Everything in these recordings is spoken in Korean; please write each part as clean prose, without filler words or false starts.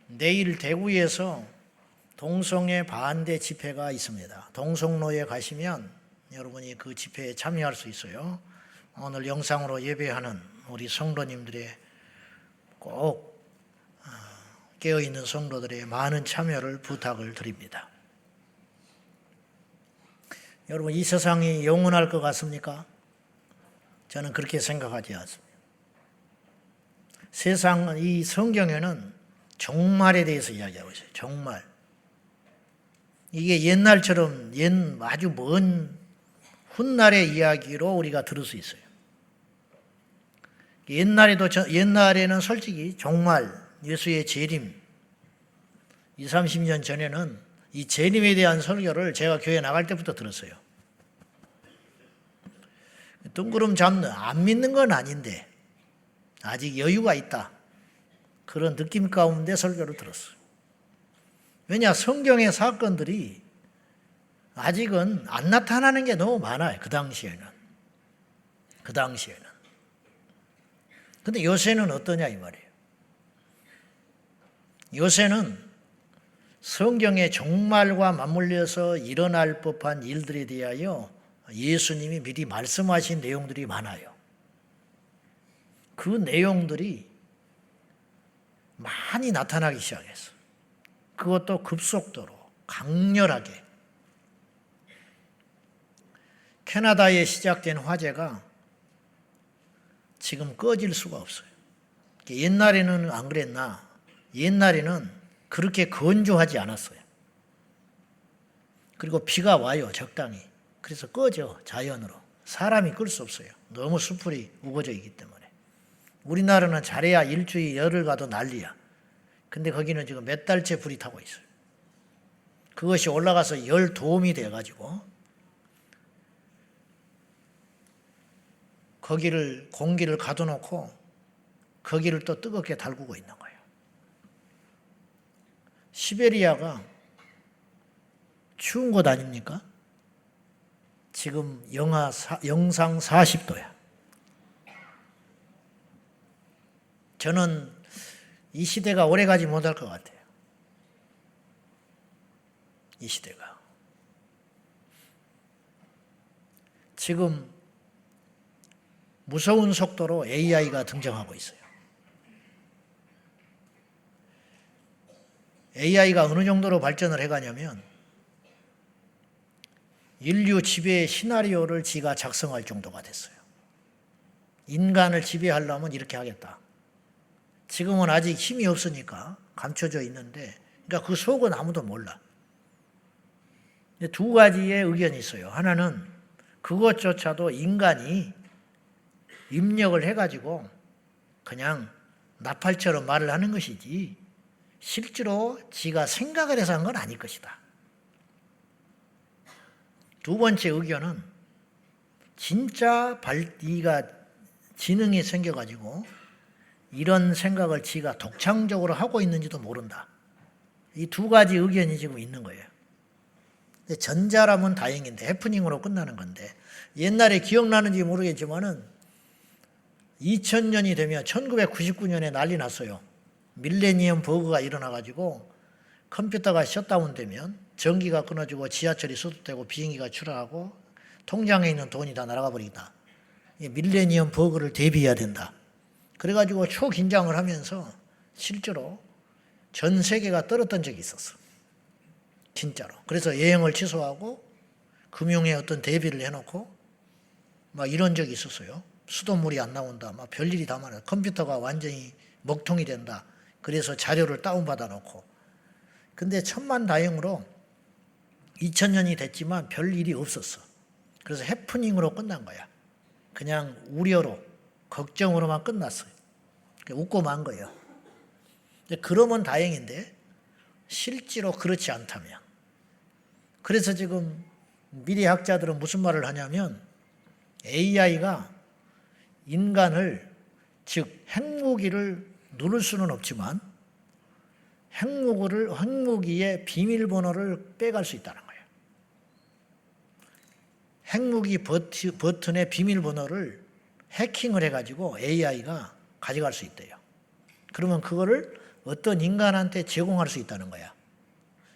내일 대구에서 동성애 반대 집회가 있습니다. 동성로에 가시면 여러분이 그 집회에 참여할 수 있어요. 오늘 영상으로 예배하는 우리 성도님들의 꼭 깨어있는 성도들의 많은 참여를 부탁을 드립니다. 여러분, 이 세상이 영원할 것 같습니까? 저는 그렇게 생각하지 않습니다. 세상, 이 성경에는 종말에 대해서 이야기하고 있어요. 종말. 이게 옛날처럼 아주 먼 훗날의 이야기로 우리가 들을 수 있어요. 옛날에는 솔직히 종말, 예수의 재림, 20, 30년 전에는 이 재림에 대한 설교를 제가 교회 나갈 때부터 들었어요. 뜬구름 잡는, 안 믿는 건 아닌데 아직 여유가 있다. 그런 느낌 가운데 설교를 들었어요. 왜냐, 성경의 사건들이 아직은 안 나타나는 게 너무 많아요. 그 당시에는. 근데 요새는 어떠냐 이 말이에요. 요새는 성경의 종말과 맞물려서 일어날 법한 일들에 대하여 예수님이 미리 말씀하신 내용들이 많아요. 그 내용들이 많이 나타나기 시작했어. 그것도 급속도로 강렬하게. 캐나다에 시작된 화재가 지금 꺼질 수가 없어요. 옛날에는 안 그랬나? 옛날에는 그렇게 건조하지 않았어요. 그리고 비가 와요, 적당히. 그래서 꺼져, 자연으로. 사람이 끌 수 없어요. 너무 숲풀이 우거져 있기 때문에. 우리나라는 잘해야 일주일 열흘 가도 난리야. 근데 거기는 지금 몇 달째 불이 타고 있어요. 그것이 올라가서 열 도움이 돼가지고 거기를 공기를 가둬놓고 거기를 또 뜨겁게 달구고 있는 거예요. 시베리아가 추운 곳 아닙니까? 지금 영상 40도야. 저는 이 시대가 오래가지 못할 것 같아요. 이 시대가. 지금 무서운 속도로 AI가 등장하고 있어요. AI가 어느 정도로 발전을 해가냐면 인류 지배의 시나리오를 지가 작성할 정도가 됐어요. 인간을 지배하려면 이렇게 하겠다. 지금은 아직 힘이 없으니까 감춰져 있는데, 그러니까 그 속은 아무도 몰라. 두 가지의 의견이 있어요. 하나는 그것조차도 인간이 입력을 해가지고 그냥 나팔처럼 말을 하는 것이지 실제로 지가 생각을 해서 한 건 아닐 것이다. 두 번째 의견은 진짜 지능이 생겨가지고 이런 생각을 지가 독창적으로 하고 있는지도 모른다. 이 두 가지 의견이 지금 있는 거예요. 근데 전자라면 다행인데 해프닝으로 끝나는 건데, 옛날에 기억나는지 모르겠지만은 2000년이 되면 1999년에 난리 났어요. 밀레니엄 버그가 일어나가지고 컴퓨터가 셧다운되면 전기가 끊어지고 지하철이 수습되고 비행기가 출하하고 통장에 있는 돈이 다 날아가 버리다. 밀레니엄 버그를 대비해야 된다. 그래가지고 초긴장을 하면서 실제로 전 세계가 떨었던 적이 있었어. 진짜로. 그래서 여행을 취소하고 금융에 어떤 대비를 해놓고 막 이런 적이 있었어요. 수돗물이 안 나온다. 막 별일이 다 많아요. 컴퓨터가 완전히 먹통이 된다. 그래서 자료를 다운받아 놓고. 근데 천만다행으로 2000년이 됐지만 별 일이 없었어. 그래서 해프닝으로 끝난 거야. 그냥 우려로, 걱정으로만 끝났어요. 웃고 만 거예요. 그러면 다행인데 실제로 그렇지 않다면. 그래서 지금 미래학자들은 무슨 말을 하냐면 AI가 인간을, 즉 핵무기를 누를 수는 없지만 핵무기의 비밀번호를 빼갈 수 있다는 거예요. 핵무기 버튼의 비밀번호를 해킹을 해가지고 AI가 가져갈 수 있대요. 그러면 그거를 어떤 인간한테 제공할 수 있다는 거야.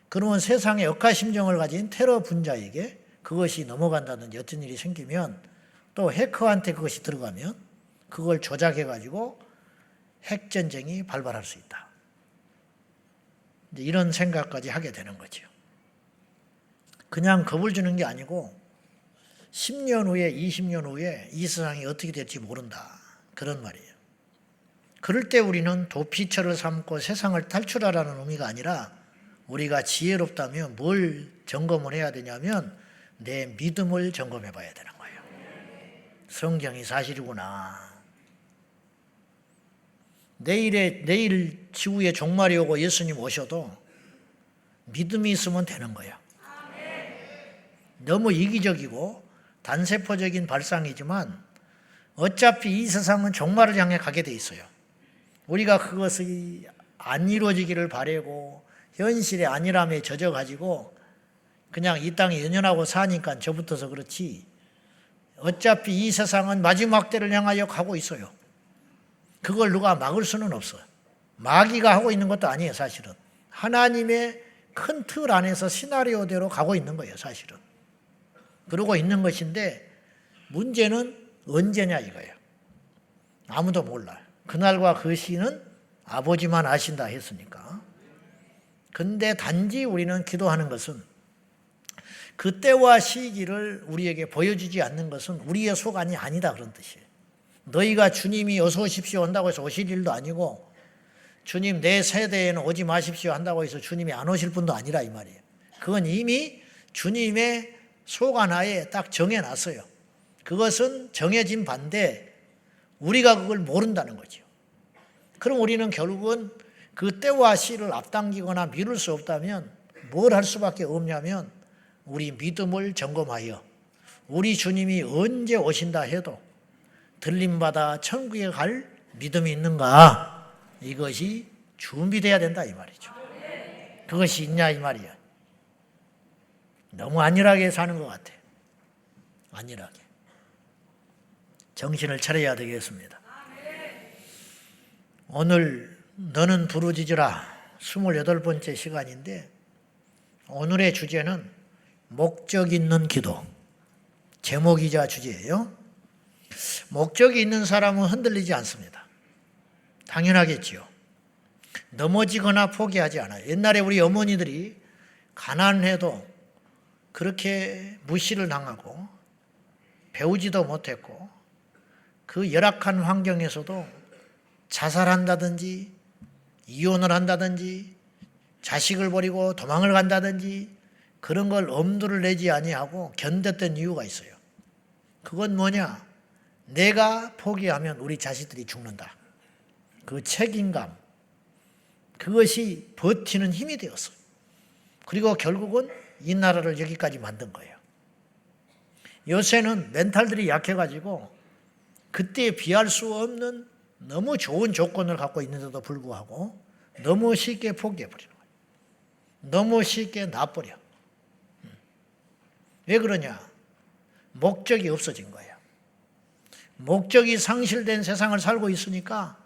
그러면 세상에 억하심정을 가진 테러 분자에게 그것이 넘어간다든지 어떤 일이 생기면 또 해커한테 그것이 들어가면 그걸 조작해가지고 핵전쟁이 발발할 수 있다. 이제 이런 생각까지 하게 되는 거죠. 그냥 겁을 주는 게 아니고 10년 후에 20년 후에 이 세상이 어떻게 될지 모른다. 그런 말이에요. 그럴 때 우리는 도피처를 삼고 세상을 탈출하라는 의미가 아니라 우리가 지혜롭다면 뭘 점검을 해야 되냐면 내 믿음을 점검해 봐야 되는 거예요. 성경이 사실이구나. 내일 지구에 종말이 오고 예수님 오셔도 믿음이 있으면 되는 거예요. 너무 이기적이고 단세포적인 발상이지만 어차피 이 세상은 종말을 향해 가게 돼 있어요. 우리가 그것이 안 이루어지기를 바라고 현실의 안일함에 젖어가지고 그냥 이 땅에 연연하고 사니까 저부터서 그렇지 어차피 이 세상은 마지막 때를 향하여 가고 있어요. 그걸 누가 막을 수는 없어요. 마귀가 하고 있는 것도 아니에요, 사실은. 하나님의 큰 틀 안에서 시나리오대로 가고 있는 거예요, 사실은. 그러고 있는 것인데 문제는 언제냐 이거예요. 아무도 몰라요. 그날과 그 시는 아버지만 아신다 했으니까. 근데 단지 우리는 기도하는 것은 그때와 시기를 우리에게 보여주지 않는 것은 우리의 소관이 아니다 그런 뜻이에요. 너희가 주님이 어서 오십시오 한다고 해서 오실 일도 아니고 주님 내 세대에는 오지 마십시오 한다고 해서 주님이 안 오실 분도 아니라 이 말이에요. 그건 이미 주님의 소관하에 딱 정해놨어요. 그것은 정해진 반대 우리가 그걸 모른다는 거죠. 그럼 우리는 결국은 그 때와 시를 앞당기거나 미룰 수 없다면 뭘 할 수밖에 없냐면 우리 믿음을 점검하여 우리 주님이 언제 오신다 해도 들림받아 천국에 갈 믿음이 있는가 이것이 준비돼야 된다 이 말이죠. 그것이 있냐 이 말이야. 너무 안일하게 사는 것 같아. 안일하게. 정신을 차려야 되겠습니다. 오늘 너는 부르짖으라 28번째 시간인데 오늘의 주제는 목적 있는 기도. 제목이자 주제예요. 목적이 있는 사람은 흔들리지 않습니다. 당연하겠지요. 넘어지거나 포기하지 않아요. 옛날에 우리 어머니들이 가난해도 그렇게 무시를 당하고 배우지도 못했고 그 열악한 환경에서도 자살한다든지 이혼을 한다든지 자식을 버리고 도망을 간다든지 그런 걸 엄두를 내지 아니하고 견뎠던 이유가 있어요. 그건 뭐냐? 내가 포기하면 우리 자식들이 죽는다. 그 책임감, 그것이 버티는 힘이 되었어요. 그리고 결국은 이 나라를 여기까지 만든 거예요. 요새는 멘탈들이 약해가지고 그때에 비할 수 없는 너무 좋은 조건을 갖고 있는데도 불구하고 너무 쉽게 포기해버리는 거예요. 너무 쉽게 놔버려. 왜 그러냐? 목적이 없어진 거예요. 목적이 상실된 세상을 살고 있으니까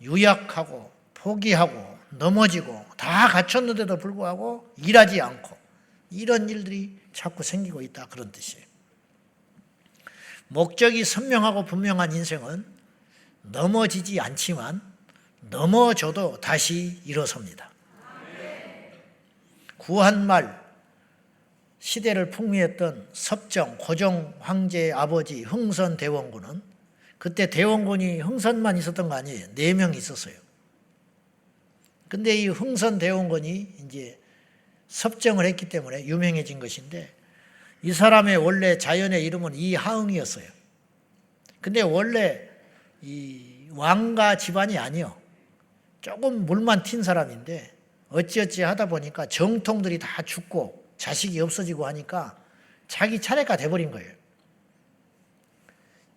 유약하고 포기하고 넘어지고 다 갖췄는데도 불구하고 일하지 않고 이런 일들이 자꾸 생기고 있다 그런 뜻이에요. 목적이 선명하고 분명한 인생은 넘어지지 않지만 넘어져도 다시 일어섭니다. 구한말 시대를 풍미했던 섭정, 고종 황제의 아버지 흥선대원군은 그때 대원군이 흥선만 있었던 거 아니에요. 4명 있었어요. 근데 이 흥선대원군이 이제 섭정을 했기 때문에 유명해진 것인데 이 사람의 원래 자연의 이름은 이하응이었어요. 근데 원래 이 왕가 집안이 아니요. 조금 물만 튄 사람인데 어찌어찌 하다 보니까 정통들이 다 죽고 자식이 없어지고 하니까 자기 차례가 돼버린 거예요.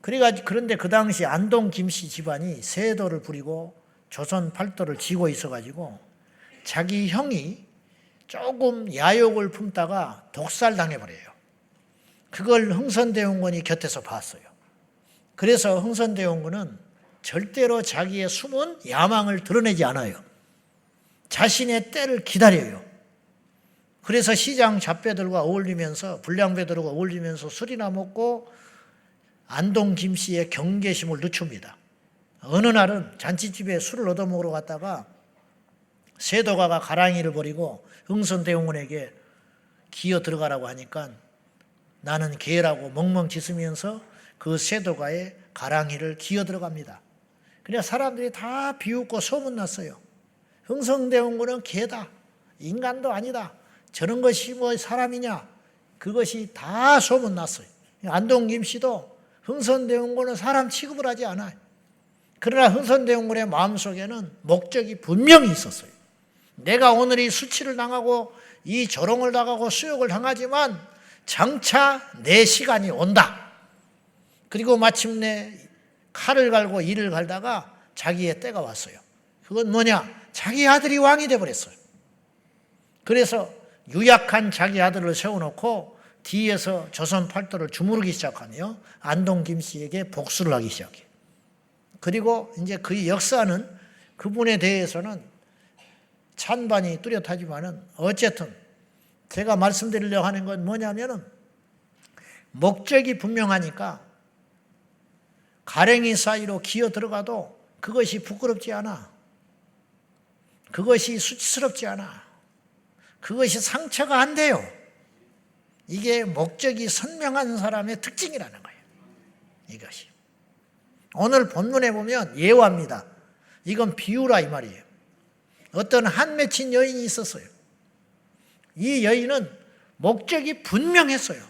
그런데 그 당시 안동 김씨 집안이 세도를 부리고 조선 팔도를 쥐고 있어가지고 자기 형이 조금 야욕을 품다가 독살 당해버려요. 그걸 흥선대원군이 곁에서 봤어요. 그래서 흥선대원군은 절대로 자기의 숨은 야망을 드러내지 않아요. 자신의 때를 기다려요. 그래서 시장 잡배들과 어울리면서, 불량배들과 어울리면서 술이나 먹고 안동 김씨의 경계심을 늦춥니다. 어느 날은 잔치집에 술을 얻어먹으러 갔다가 세도가가 가랑이를 버리고 흥선대원군에게 기어 들어가라고 하니까 나는 개라고 멍멍 짖으면서 그 세도가의 가랑이를 기어 들어갑니다. 그냥 사람들이 다 비웃고 소문났어요. 흥선대원군은 개다. 인간도 아니다. 저런 것이 뭐 사람이냐. 그것이 다 소문났어요. 안동 김씨도 흥선대원군은 사람 취급을 하지 않아요. 그러나 흥선대원군의 마음속에는 목적이 분명히 있었어요. 내가 오늘 이 수치를 당하고 이 조롱을 당하고 수욕을 당하지만 장차 내 시간이 온다. 그리고 마침내 칼을 갈고 이를 갈다가 자기의 때가 왔어요. 그건 뭐냐? 자기 아들이 왕이 되어버렸어요. 그래서 유약한 자기 아들을 세워놓고 뒤에서 조선 팔도를 주무르기 시작하며 안동 김씨에게 복수를 하기 시작해요. 그리고 이제 그 역사는 그분에 대해서는 찬반이 뚜렷하지만은 어쨌든 제가 말씀드리려고 하는 건 뭐냐면은 목적이 분명하니까 가랭이 사이로 기어 들어가도 그것이 부끄럽지 않아. 그것이 수치스럽지 않아. 그것이 상처가 안 돼요. 이게 목적이 선명한 사람의 특징이라는 거예요. 이것이. 오늘 본문에 보면 예화입니다. 이건 비유라 이 말이에요. 어떤 한 맺힌 여인이 있었어요. 이 여인은 목적이 분명했어요.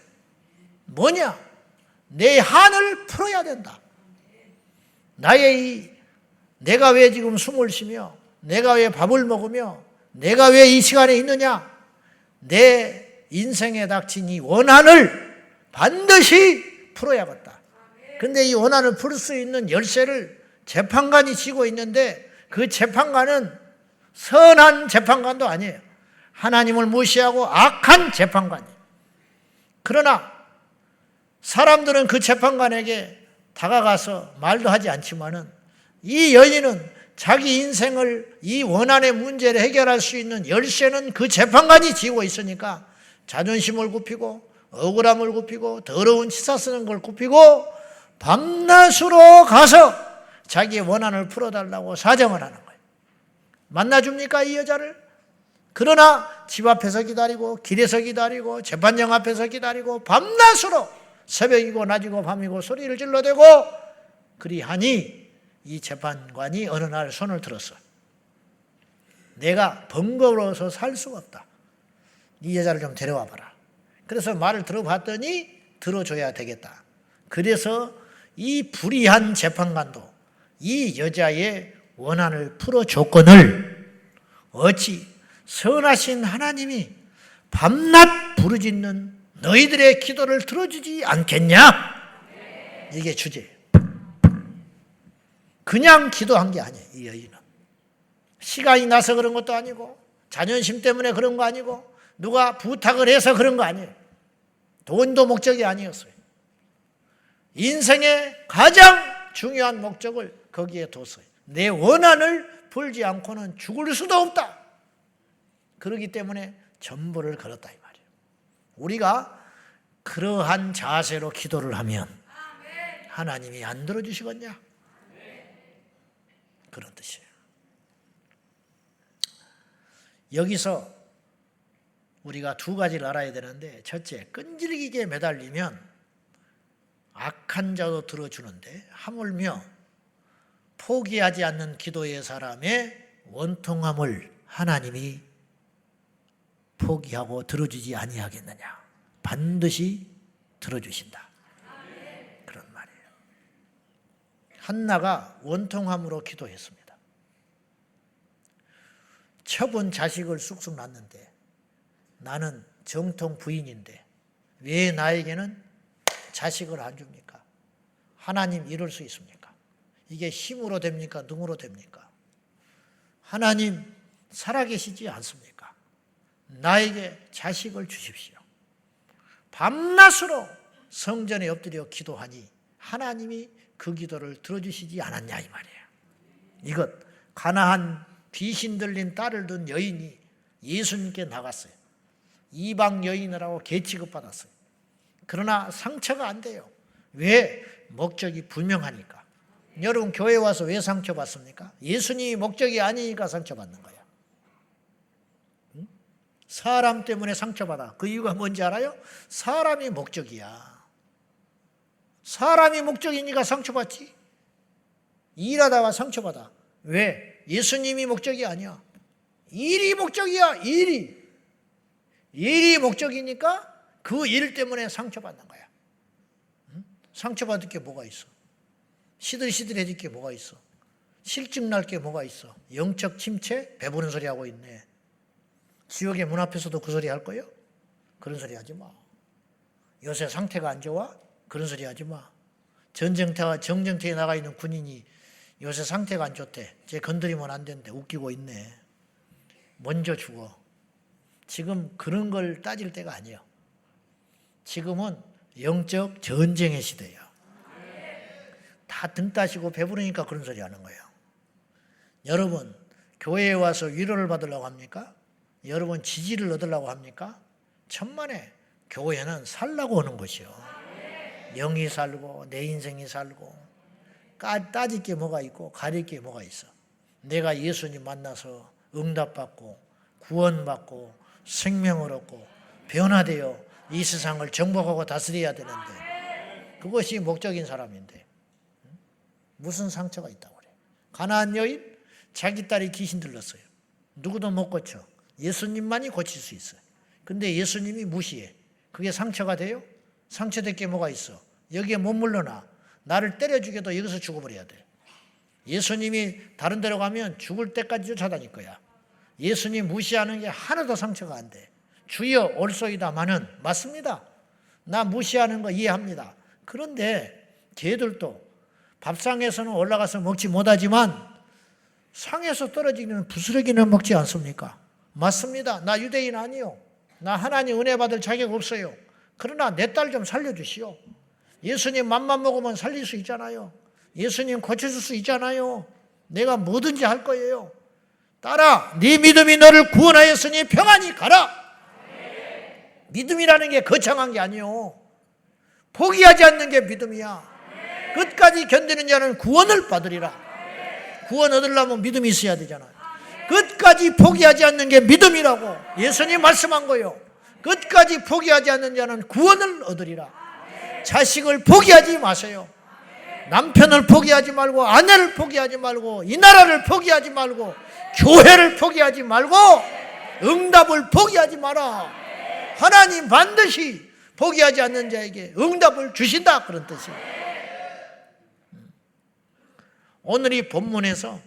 뭐냐? 내 한을 풀어야 된다. 내가 왜 지금 숨을 쉬며 내가 왜 밥을 먹으며 내가 왜 이 시간에 있느냐? 내 인생에 닥친 이 원한을 반드시 풀어야겠다. 근데 이 원한을 풀 수 있는 열쇠를 재판관이 쥐고 있는데 그 재판관은 선한 재판관도 아니에요. 하나님을 무시하고 악한 재판관이에요. 그러나 사람들은 그 재판관에게 다가가서 말도 하지 않지만은 이 여인은 자기 인생을 이 원한의 문제를 해결할 수 있는 열쇠는 그 재판관이 쥐고 있으니까 자존심을 굽히고 억울함을 굽히고 더러운 치사 쓰는 걸 굽히고 밤낮으로 가서 자기의 원한을 풀어달라고 사정을 하는 거예요. 만나줍니까 이 여자를? 그러나 집 앞에서 기다리고 길에서 기다리고 재판정 앞에서 기다리고 밤낮으로 새벽이고 낮이고 밤이고 소리를 질러대고 그리하니 이 재판관이 어느 날 손을 들었어. 내가 번거로워서 살 수가 없다. 이 여자를 좀 데려와 봐라. 그래서 말을 들어봤더니 들어줘야 되겠다. 그래서 이 불의한 재판관도 이 여자의 원한을 풀어줬거늘 어찌 선하신 하나님이 밤낮 부르짖는 너희들의 기도를 들어주지 않겠냐? 이게 주제예요. 그냥 기도한 게 아니에요. 이 여인은 시간이 나서 그런 것도 아니고 자존심 때문에 그런 거 아니고 누가 부탁을 해서 그런 거 아니에요. 돈도 목적이 아니었어요. 인생의 가장 중요한 목적을 거기에 뒀어요. 내 원한을 풀지 않고는 죽을 수도 없다. 그렇기 때문에 전부를 걸었다 이 말이에요. 우리가 그러한 자세로 기도를 하면 하나님이 안 들어주시겠냐? 그런 뜻이에요. 여기서 우리가 두 가지를 알아야 되는데 첫째, 끈질기게 매달리면 악한 자도 들어주는데 하물며 포기하지 않는 기도의 사람의 원통함을 하나님이 포기하고 들어주지 아니하겠느냐. 반드시 들어주신다. 그런 말이에요. 한나가 원통함으로 기도했습니다. 처본 자식을 쑥쑥 낳는데 나는 정통 부인인데 왜 나에게는 자식을 안 줍니까? 하나님 이럴 수 있습니까? 이게 힘으로 됩니까? 능으로 됩니까? 하나님 살아계시지 않습니까? 나에게 자식을 주십시오. 밤낮으로 성전에 엎드려 기도하니 하나님이 그 기도를 들어주시지 않았냐 이 말이에요. 이것 가나안 귀신 들린 딸을 둔 여인이 예수님께 나갔어요. 이방 여인이라고 계취급받았어요. 그러나 상처가 안 돼요. 왜? 목적이 분명하니까. 여러분 교회 와서 왜 상처받습니까? 예수님이 목적이 아니니까 상처받는 거야. 사람 때문에 상처받아. 그 이유가 뭔지 알아요? 사람이 목적이야. 사람이 목적이니까 상처받지. 일하다가 상처받아. 왜? 예수님이 목적이 아니야. 일이 목적이야. 일이 목적이니까 그 일 때문에 상처받는 거야. 상처받을 게 뭐가 있어? 시들시들해질 게 뭐가 있어? 실증 날 게 뭐가 있어? 영적 침체? 배부른 소리 하고 있네. 지옥의 문 앞에서도 그 소리 할 거예요? 그런 소리 하지 마. 요새 상태가 안 좋아? 그런 소리 하지 마. 정전태에 나가 있는 군인이 요새 상태가 안 좋대. 쟤 건드리면 안 된대. 웃기고 있네. 먼저 죽어. 지금 그런 걸 따질 때가 아니에요. 지금은 영적 전쟁의 시대예요. 다 등 따시고 배부르니까 그런 소리 하는 거예요. 여러분, 교회에 와서 위로를 받으려고 합니까? 여러분 지지를 얻으려고 합니까? 천만에 교회는 살라고 오는 것이요. 영이 살고 내 인생이 살고 따질 게 뭐가 있고 가릴 게 뭐가 있어. 내가 예수님 만나서 응답받고 구원받고 생명을 얻고 변화되어 이 세상을 정복하고 다스려야 되는데 그것이 목적인 사람인데 무슨 상처가 있다고 그래. 가나안 여인 자기 딸이 귀신 들렸어요. 누구도 못 고쳐. 예수님만이 고칠 수 있어요. 근데 예수님이 무시해. 그게 상처가 돼요? 상처될 게 뭐가 있어? 여기에 못 물러나. 나를 때려 죽여도 여기서 죽어버려야 돼. 예수님이 다른 데로 가면 죽을 때까지 쫓아다닐 거야. 예수님 무시하는 게 하나도 상처가 안 돼. 주여 올소이다마는 맞습니다. 나 무시하는 거 이해합니다. 그런데 걔들도 밥상에서는 올라가서 먹지 못하지만 상에서 떨어지는 부스러기는 먹지 않습니까? 맞습니다. 나 유대인 아니요. 나 하나님 은혜 받을 자격 없어요. 그러나 내 딸 좀 살려주시오. 예수님 맘만 먹으면 살릴 수 있잖아요. 예수님 고쳐줄 수 있잖아요. 내가 뭐든지 할 거예요. 딸아, 네 믿음이 너를 구원하였으니 평안히 가라. 믿음이라는 게 거창한 게 아니요. 포기하지 않는 게 믿음이야. 끝까지 견디는 자는 구원을 받으리라. 구원 얻으려면 믿음이 있어야 되잖아. 끝까지 포기하지 않는 게 믿음이라고 예수님 말씀한 거예요. 끝까지 포기하지 않는 자는 구원을 얻으리라. 자식을 포기하지 마세요. 남편을 포기하지 말고 아내를 포기하지 말고 이 나라를 포기하지 말고 교회를 포기하지 말고 응답을 포기하지 마라. 하나님 반드시 포기하지 않는 자에게 응답을 주신다 그런 뜻이에요. 오늘 이 본문에서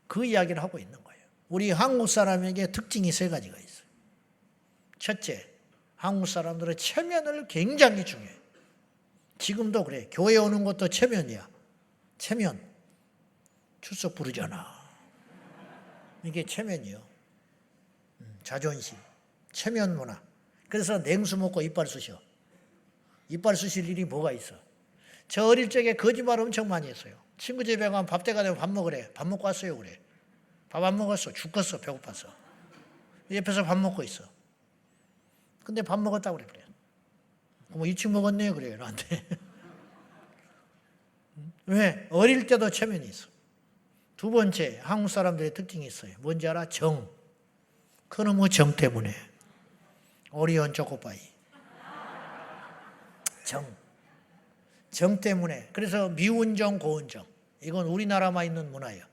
그 이야기를 하고 있는 거예요. 우리 한국 사람에게 특징이 세 가지가 있어요. 첫째, 한국 사람들은 체면을 굉장히 중요해요. 지금도 그래. 교회 오는 것도 체면이야. 체면. 출석 부르잖아. 이게 체면이요. 자존심. 체면 문화. 그래서 냉수 먹고 이빨 쑤셔. 이빨 쑤실 일이 뭐가 있어. 저 어릴 적에 거짓말 엄청 많이 했어요. 친구 집에 가면 밥 때가 되면 밥 먹으래. 밥 먹고 왔어요 그래. 밥 안 먹었어. 죽겠어. 배고파서. 옆에서 밥 먹고 있어. 근데 밥 먹었다고 그래. 뭐 일찍 먹었네 그래요 나한테. 왜? 어릴 때도 체면이 있어. 두 번째, 한국 사람들의 특징이 있어요. 뭔지 알아? 정. 그놈의 정 때문에. 오리온 초코파이. 정 때문에. 그래서 미운 정, 고운 정. 이건 우리나라만 있는 문화예요.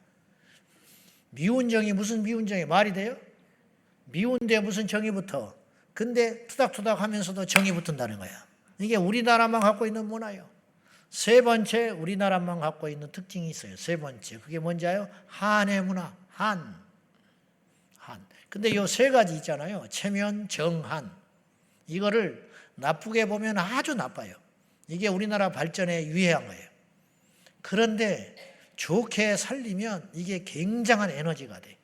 미운 정이 무슨 미운 정이 말이 돼요? 미운데 무슨 정이 붙어. 근데 투닥투닥 하면서도 정이 붙은다는 거야. 이게 우리나라만 갖고 있는 문화예요. 세 번째, 우리나라만 갖고 있는 특징이 있어요. 세 번째. 그게 뭔지 알아요? 한의 문화. 한. 근데 이 세 가지 있잖아요. 체면, 정, 한. 이거를 나쁘게 보면 아주 나빠요. 이게 우리나라 발전에 유해한 거예요. 그런데 좋게 살리면 이게 굉장한 에너지가 돼.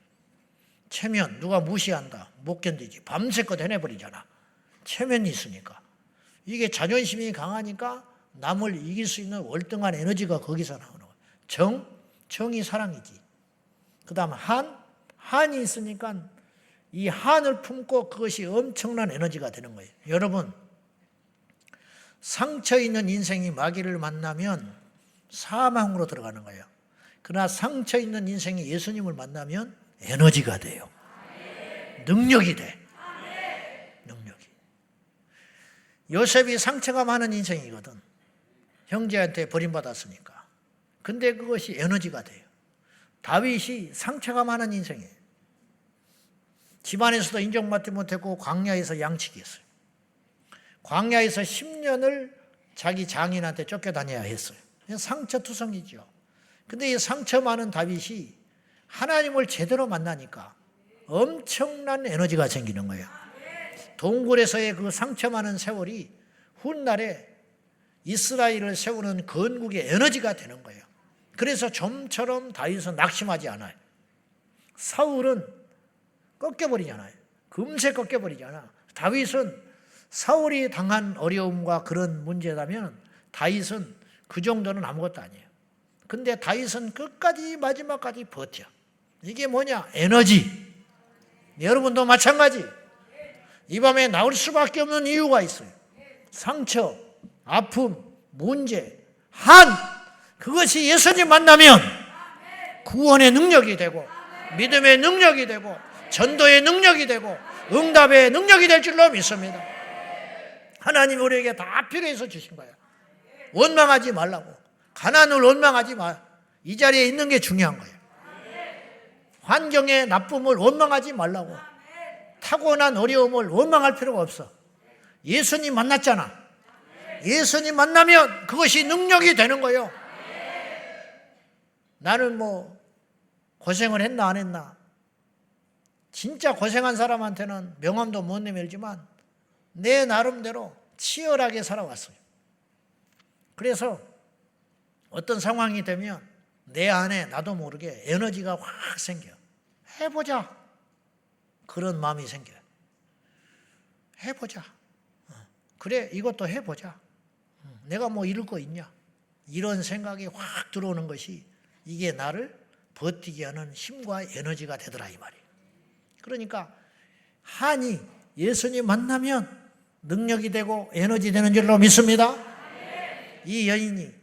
체면, 누가 무시한다. 못 견디지. 밤새껏 해내버리잖아. 체면이 있으니까. 이게 자존심이 강하니까 남을 이길 수 있는 월등한 에너지가 거기서 나오는 거예요. 정이 사랑이지. 그 다음 한이 있으니까 이 한을 품고 그것이 엄청난 에너지가 되는 거예요. 여러분, 상처 있는 인생이 마귀를 만나면 사망으로 들어가는 거예요. 그러나 상처 있는 인생이 예수님을 만나면 에너지가 돼요. 능력이 돼. 능력이. 요셉이 상처가 많은 인생이거든. 형제한테 버림받았으니까. 근데 그것이 에너지가 돼요. 다윗이 상처가 많은 인생이에요. 집안에서도 인정받지 못했고 광야에서 양치기 했어요. 광야에서 10년을 자기 장인한테 쫓겨다녀야 했어요. 상처투성이죠. 근데 이 상처 많은 다윗이 하나님을 제대로 만나니까 엄청난 에너지가 생기는 거예요. 동굴에서의 그 상처 많은 세월이 훗날에 이스라엘을 세우는 건국의 에너지가 되는 거예요. 그래서 좀처럼 다윗은 낙심하지 않아요. 사울은 꺾여버리잖아요. 금세 꺾여버리잖아. 다윗은 사울이 당한 어려움과 그런 문제라면 다윗은 그 정도는 아무것도 아니에요. 근데 다윗은 끝까지 마지막까지 버텨. 이게 뭐냐? 에너지. 여러분도 마찬가지. 이 밤에 나올 수밖에 없는 이유가 있어요. 상처, 아픔, 문제, 한, 그것이 예수님 만나면 구원의 능력이 되고 믿음의 능력이 되고 전도의 능력이 되고 응답의 능력이 될 줄로 믿습니다. 하나님이 우리에게 다 필요해서 주신 거야. 원망하지 말라고. 가난을 원망하지 마. 이 자리에 있는 게 중요한 거예요. 환경의 나쁨을 원망하지 말라고. 타고난 어려움을 원망할 필요가 없어. 예수님 만났잖아. 예수님 만나면 그것이 능력이 되는 거예요. 나는 뭐 고생을 했나 안 했나. 진짜 고생한 사람한테는 명함도 못 내밀지만 내 나름대로 치열하게 살아왔어요. 그래서 어떤 상황이 되면 내 안에 나도 모르게 에너지가 확 생겨. 해보자. 그런 마음이 생겨요. 해보자. 그래, 이것도 해보자. 내가 뭐 잃을 거 있냐. 이런 생각이 확 들어오는 것이 이게 나를 버티게 하는 힘과 에너지가 되더라 이 말이에요. 그러니까 한이 예수님 만나면 능력이 되고 에너지 되는 줄로 믿습니다. 이 여인이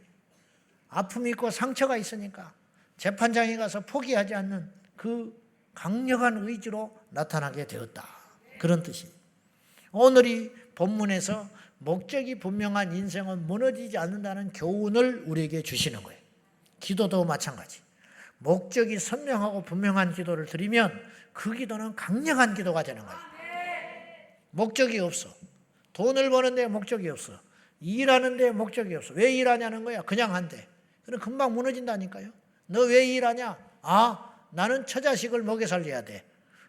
아픔이 있고 상처가 있으니까 재판장에 가서 포기하지 않는 그 강력한 의지로 나타나게 되었다. 그런 뜻이. 오늘 이 본문에서 목적이 분명한 인생은 무너지지 않는다는 교훈을 우리에게 주시는 거예요. 기도도 마찬가지. 목적이 선명하고 분명한 기도를 드리면 그 기도는 강력한 기도가 되는 거예요. 목적이 없어. 돈을 버는데 목적이 없어. 일하는데 목적이 없어. 왜 일하냐는 거야. 그냥 한대. 그럼 금방 무너진다니까요. 너 왜 일하냐? 아, 나는 처자식을 먹여 살려야 돼.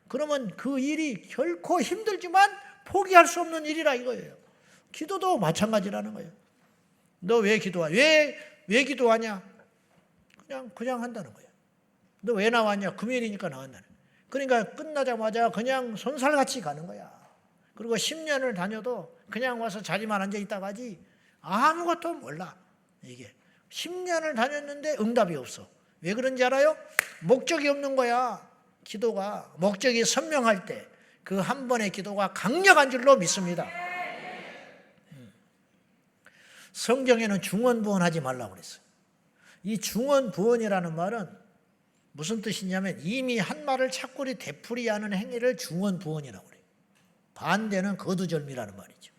그러면 그 일이 결코 힘들지만 포기할 수 없는 일이라 이거예요. 기도도 마찬가지라는 거예요. 너 왜 기도하냐? 왜 기도하냐? 그냥 한다는 거예요. 너 왜 나왔냐? 금요일이니까 나왔다는 거예요. 그러니까 끝나자마자 그냥 손살같이 가는 거야. 그리고 10년을 다녀도 그냥 와서 자리만 앉아 있다가지 아무것도 몰라. 이게 10년을 다녔는데 응답이 없어. 왜 그런지 알아요? 목적이 없는 거야. 기도가 목적이 선명할 때 그 한 번의 기도가 강력한 줄로 믿습니다. 성경에는 중언부언하지 말라고 그랬어요. 이 중언부언이라는 말은 무슨 뜻이냐면 이미 한 말을 차꾸리 되풀이하는 행위를 중언부언이라고 그래요. 반대는 거두절미라는 말이죠.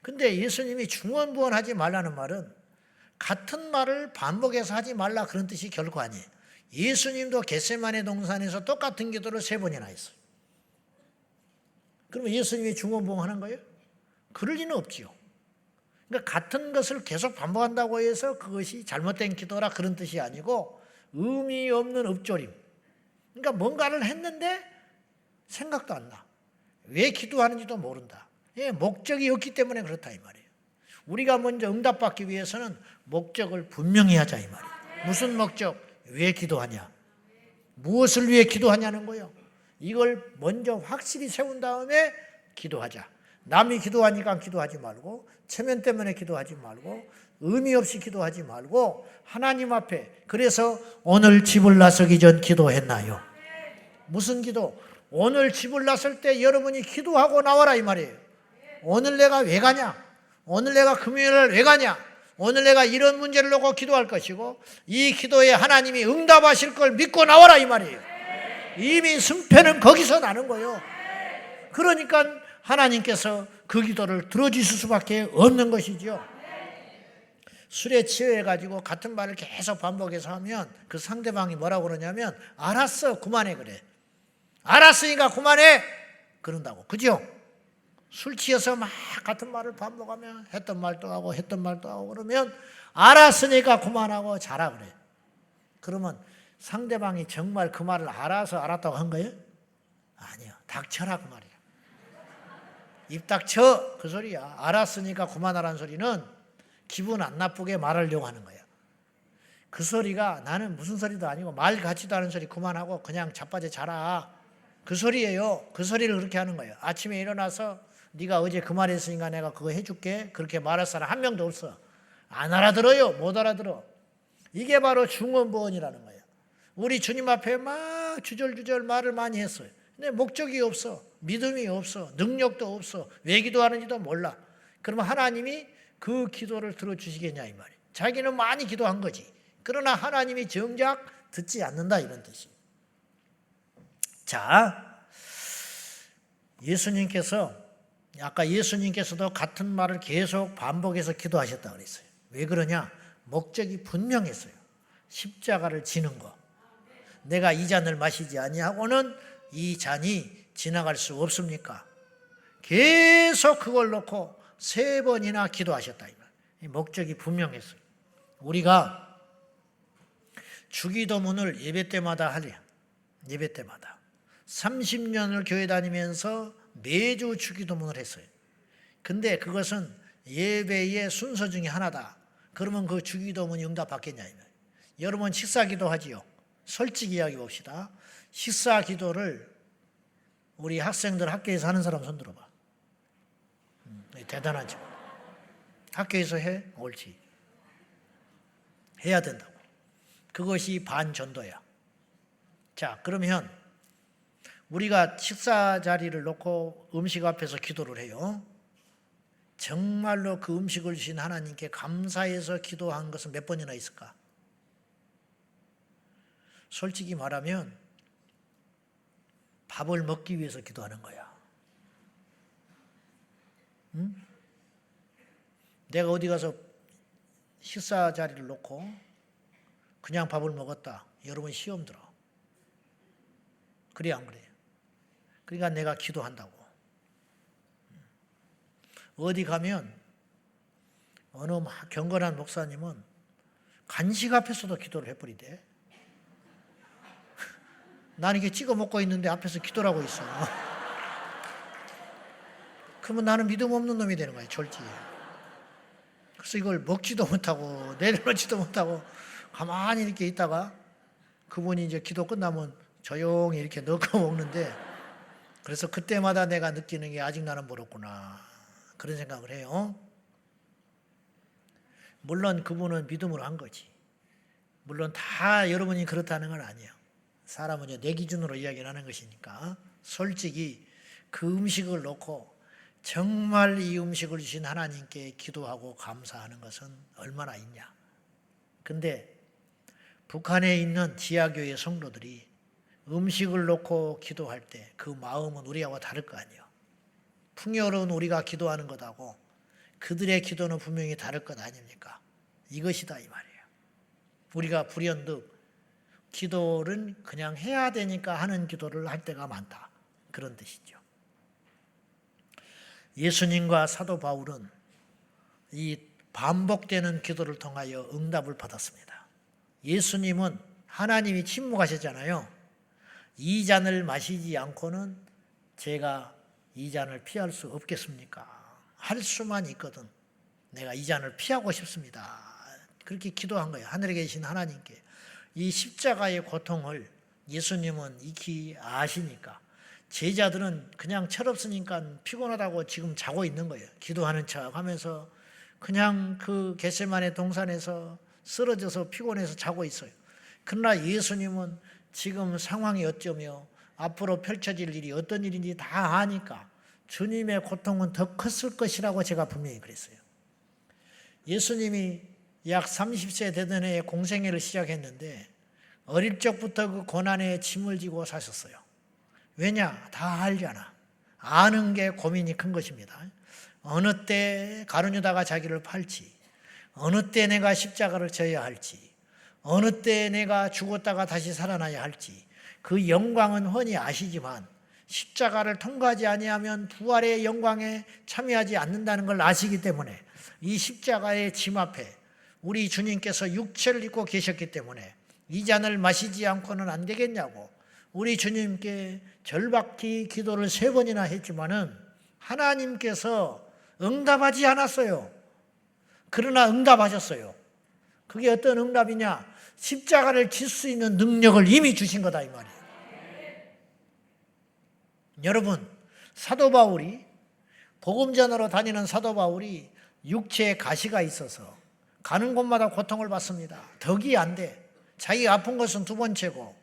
근데 예수님이 중언부언하지 말라는 말은 같은 말을 반복해서 하지 말라 그런 뜻이 결코 아니에요. 예수님도 겟세마네 동산에서 똑같은 기도를 3번이나 했어요. 그러면 예수님이 중언부언하는 거예요? 그럴 리는 없지요. 그러니까 같은 것을 계속 반복한다고 해서 그것이 잘못된 기도라 그런 뜻이 아니고 의미 없는 읊조림. 그러니까 뭔가를 했는데 생각도 안 나. 왜 기도하는지도 모른다. 예, 목적이 없기 때문에 그렇다 이 말이에요. 우리가 먼저 응답받기 위해서는 목적을 분명히 하자 이 말이에요. 무슨 목적? 왜 기도하냐? 무엇을 위해 기도하냐는 거예요. 이걸 먼저 확실히 세운 다음에 기도하자. 남이 기도하니까 기도하지 말고 체면 때문에 기도하지 말고 의미 없이 기도하지 말고 하나님 앞에, 그래서 오늘 집을 나서기 전 기도했나요? 무슨 기도? 오늘 집을 나설 때 여러분이 기도하고 나와라 이 말이에요. 오늘 내가 왜 가냐? 오늘 내가 금요일을 왜 가냐? 오늘 내가 이런 문제를 놓고 기도할 것이고 이 기도에 하나님이 응답하실 걸 믿고 나와라 이 말이에요. 이미 승패는 거기서 나는 거예요. 그러니까 하나님께서 그 기도를 들어주실 수밖에 없는 것이죠. 술에 취해가지고 같은 말을 계속 반복해서 하면 그 상대방이 뭐라고 그러냐면 알았어 그만해 그래. 알았으니까 그만해 그런다고. 그죠? 술 취해서 막 같은 말을 반복하면 했던 말도 하고 했던 말도 하고 그러면 알았으니까 그만하고 자라 그래. 그러면 상대방이 정말 그 말을 알아서 알았다고 한 거예요? 아니요. 닥쳐라 그 말이야. 입 닥쳐 그 소리야. 알았으니까 그만하라는 소리는 기분 안 나쁘게 말하려고 하는 거야. 그 소리가 나는 무슨 소리도 아니고 말 같지도 않은 소리 그만하고 그냥 자빠져 자라. 그 소리예요. 그 소리를 그렇게 하는 거예요. 아침에 일어나서 네가 어제 그 말했으니까 내가 그거 해줄게. 그렇게 말할 사람 한 명도 없어. 안 알아들어요. 못 알아들어. 이게 바로 중언부언이라는 거예요. 우리 주님 앞에 막 주절주절 말을 많이 했어요. 근데 목적이 없어. 믿음이 없어. 능력도 없어. 왜 기도하는지도 몰라. 그러면 하나님이 그 기도를 들어주시겠냐 이 말이에요. 자기는 많이 기도한 거지. 그러나 하나님이 정작 듣지 않는다 이런 뜻이에요. 자, 아까 예수님께서도 같은 말을 계속 반복해서 기도하셨다고 그랬어요. 왜 그러냐? 목적이 분명했어요. 십자가를 지는 거. 내가 이 잔을 마시지 아니하고는 이 잔이 지나갈 수 없습니까? 계속 그걸 놓고 3번이나 기도하셨다. 목적이 분명했어요. 우리가 주기도문을 예배 때마다 하려. 예배 때마다. 30년을 교회 다니면서 매주 주기도문을 했어요. 근데 그것은 예배의 순서 중에 하나다. 그러면 그 주기도문이 응답받겠냐. 여러분 식사기도 하지요. 솔직히 이야기 봅시다. 식사기도를 우리 학생들 학교에서 하는 사람 손 들어봐. 대단하죠. 학교에서 해? 옳지. 해야 된다고. 그것이 반전도야. 자, 그러면 우리가 식사 자리를 놓고 음식 앞에서 기도를 해요. 정말로 그 음식을 주신 하나님께 감사해서 기도한 것은 몇 번이나 있을까? 솔직히 말하면 밥을 먹기 위해서 기도하는 거야. 응? 내가 어디 가서 식사 자리를 놓고 그냥 밥을 먹었다. 여러분 시험 들어. 그래 안 그래? 그러니까 내가 기도한다고. 어디 가면 어느 경건한 목사님은 간식 앞에서도 기도를 해버리대. 나는 이게 찍어 먹고 있는데 앞에서 기도를 하고 있어. 그러면 나는 믿음 없는 놈이 되는 거야, 졸지. 그래서 이걸 먹지도 못하고 내려놓지도 못하고 가만히 이렇게 있다가 그분이 이제 기도 끝나면 조용히 이렇게 넣고 먹는데, 그래서 그때마다 내가 느끼는 게 아직 나는 멀었구나 그런 생각을 해요. 물론 그분은 믿음으로 한 거지. 물론 다 여러분이 그렇다는 건 아니에요. 사람은 이제 내 기준으로 이야기를 하는 것이니까. 솔직히 그 음식을 놓고 정말 이 음식을 주신 하나님께 기도하고 감사하는 것은 얼마나 있냐. 근데 북한에 있는 지하교회 성도들이 음식을 놓고 기도할 때 그 마음은 우리하고 다를 거 아니에요. 풍요로운 우리가 기도하는 것하고 그들의 기도는 분명히 다를 것 아닙니까? 이것이다 이 말이에요. 우리가 불현듯 기도를 그냥 해야 되니까 하는 기도를 할 때가 많다. 그런 뜻이죠. 예수님과 사도 바울은 이 반복되는 기도를 통하여 응답을 받았습니다. 예수님은 하나님이 침묵하셨잖아요. 이 잔을 마시지 않고는 제가 이 잔을 피할 수 없겠습니까? 할 수만 있거든. 내가 이 잔을 피하고 싶습니다. 그렇게 기도한 거예요. 하늘에 계신 하나님께. 이 십자가의 고통을 예수님은 익히 아시니까 제자들은 그냥 철없으니까 피곤하다고 지금 자고 있는 거예요. 기도하는 척 하면서 그냥 그 겟세마네 동산에서 쓰러져서 피곤해서 자고 있어요. 그러나 예수님은 지금 상황이 어쩌며 앞으로 펼쳐질 일이 어떤 일인지 다 아니까 주님의 고통은 더 컸을 것이라고 제가 분명히 그랬어요. 예수님이 약 30세 되던 해에 공생애를 시작했는데 어릴 적부터 그 고난에 짐을 지고 사셨어요. 왜냐? 다 알잖아. 아는 게 고민이 큰 것입니다. 어느 때 가룟유다가 자기를 팔지, 어느 때 내가 십자가를 져야 할지, 어느 때 내가 죽었다가 다시 살아나야 할지, 그 영광은 훤히 아시지만 십자가를 통과하지 아니하면 부활의 영광에 참여하지 않는다는 걸 아시기 때문에 이 십자가의 짐 앞에 우리 주님께서 육체를 입고 계셨기 때문에 이 잔을 마시지 않고는 안 되겠냐고 우리 주님께 절박히 기도를 3번이나 했지만은 하나님께서 응답하지 않았어요. 그러나 응답하셨어요. 그게 어떤 응답이냐? 십자가를 질 수 있는 능력을 이미 주신 거다 이 말이에요. 여러분, 사도 바울이 복음 전하러 다니는 사도 바울이 육체에 가시가 있어서 가는 곳마다 고통을 받습니다. 덕이 안 돼. 자기가 아픈 것은 2번째고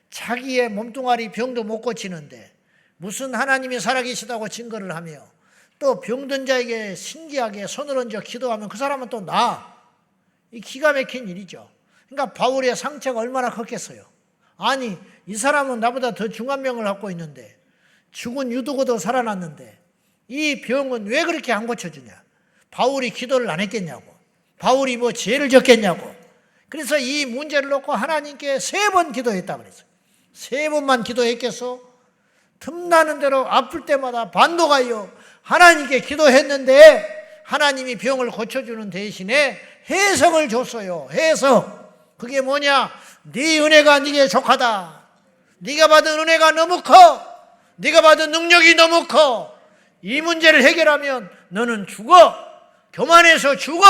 자기의 몸뚱아리 병도 못 고치는데 무슨 하나님이 살아계시다고 증거를 하며 또 병든 자에게 신기하게 손을 얹어 기도하면 그 사람은 또 나아. 이 기가 막힌 일이죠. 그러니까 바울의 상처가 얼마나 컸겠어요. 아니, 이 사람은 나보다 더 중한 병을 갖고 있는데 죽은 유두고도 살아났는데 이 병은 왜 그렇게 안 고쳐주냐? 바울이 기도를 안 했겠냐고. 바울이 뭐 죄를 졌겠냐고. 그래서 이 문제를 놓고 하나님께 3번 기도했다 그랬어요. 3번만 기도했겠어? 틈나는 대로 아플 때마다 반도가요. 하나님께 기도했는데 하나님이 병을 고쳐주는 대신에 해석을 줬어요. 해석. 그게 뭐냐? 네 은혜가 네게 족하다. 네가 받은 은혜가 너무 커. 네가 받은 능력이 너무 커. 이 문제를 해결하면 너는 죽어. 교만해서 죽어.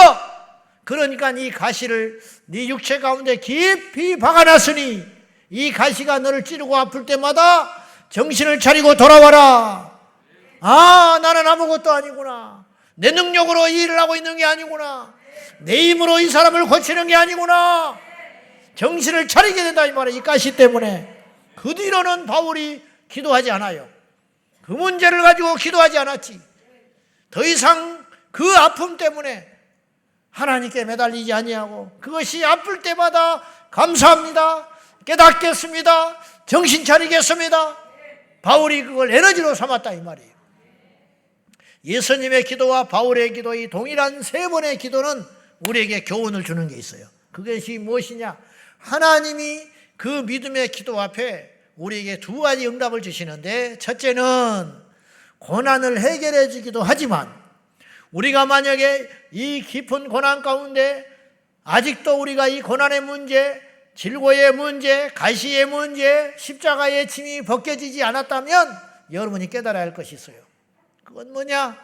그러니까 이 가시를 네 육체 가운데 깊이 박아놨으니 이 가시가 너를 찌르고 아플 때마다 정신을 차리고 돌아와라. 아, 나는 아무것도 아니구나. 내 능력으로 이 일을 하고 있는 게 아니구나. 내 힘으로 이 사람을 고치는 게 아니구나. 정신을 차리게 된다 이 말이에요. 이 가시 때문에. 그 뒤로는 바울이 기도하지 않아요. 그 문제를 가지고 기도하지 않았지. 더 이상 그 아픔 때문에 하나님께 매달리지 아니하고 그것이 아플 때마다 감사합니다. 깨닫겠습니다. 정신 차리겠습니다. 바울이 그걸 에너지로 삼았다 이 말이에요. 예수님의 기도와 바울의 기도 이 동일한 3번의 기도는 우리에게 교훈을 주는 게 있어요. 그것이 무엇이냐? 하나님이 그 믿음의 기도 앞에 우리에게 2가지 응답을 주시는데 첫째는 고난을 해결해 주기도 하지만 우리가 만약에 이 깊은 고난 가운데 아직도 우리가 이 고난의 문제, 질고의 문제, 가시의 문제, 십자가의 짐이 벗겨지지 않았다면 여러분이 깨달아야 할 것이 있어요. 그건 뭐냐?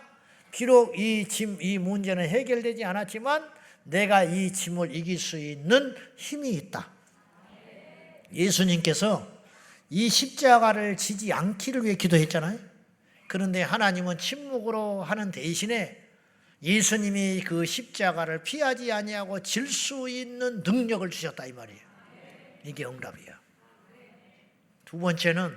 비록 이 짐, 이 문제는 해결되지 않았지만 내가 이 짐을 이길 수 있는 힘이 있다. 예수님께서 이 십자가를 지지 않기를 위해 기도했잖아요. 그런데 하나님은 침묵으로 하는 대신에 예수님이 그 십자가를 피하지 아니하고 질 수 있는 능력을 주셨다 이 말이에요. 이게 응답이야. 2번째는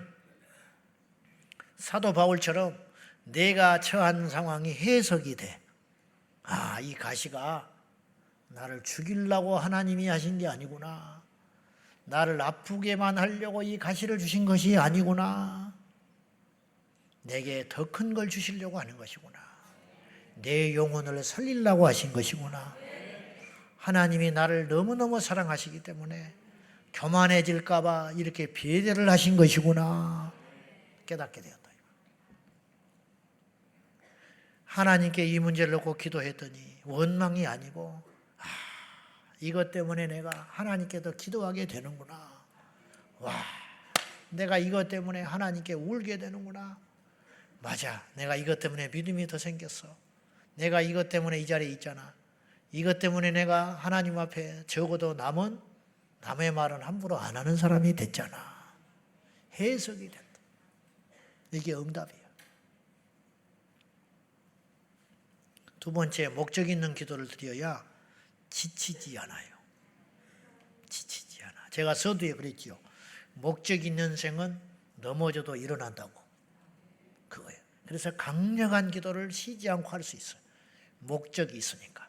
사도 바울처럼 내가 처한 상황이 해석이 돼. 아, 이 가시가 나를 죽이려고 하나님이 하신 게 아니구나. 나를 아프게만 하려고 이 가시를 주신 것이 아니구나. 내게 더 큰 걸 주시려고 하는 것이구나. 내 영혼을 살리려고 하신 것이구나. 하나님이 나를 너무너무 사랑하시기 때문에 교만해질까 봐 이렇게 배려를 하신 것이구나. 깨닫게 되었다. 하나님께 이 문제를 놓고 기도했더니 원망이 아니고 이것 때문에 내가 하나님께 더 기도하게 되는구나. 와, 내가 이것 때문에 하나님께 울게 되는구나. 맞아, 내가 이것 때문에 믿음이 더 생겼어. 내가 이것 때문에 이 자리에 있잖아. 이것 때문에 내가 하나님 앞에 적어도 남의 말은 함부로 안 하는 사람이 됐잖아. 해석이 된다. 이게 응답이야. 두 번째, 목적 있는 기도를 드려야 지치지 않아요. 지치지 않아. 제가 서두에 그랬지요. 목적 있는 생은 넘어져도 일어난다고. 그거예요. 그래서 강력한 기도를 쉬지 않고 할 수 있어요. 목적이 있으니까.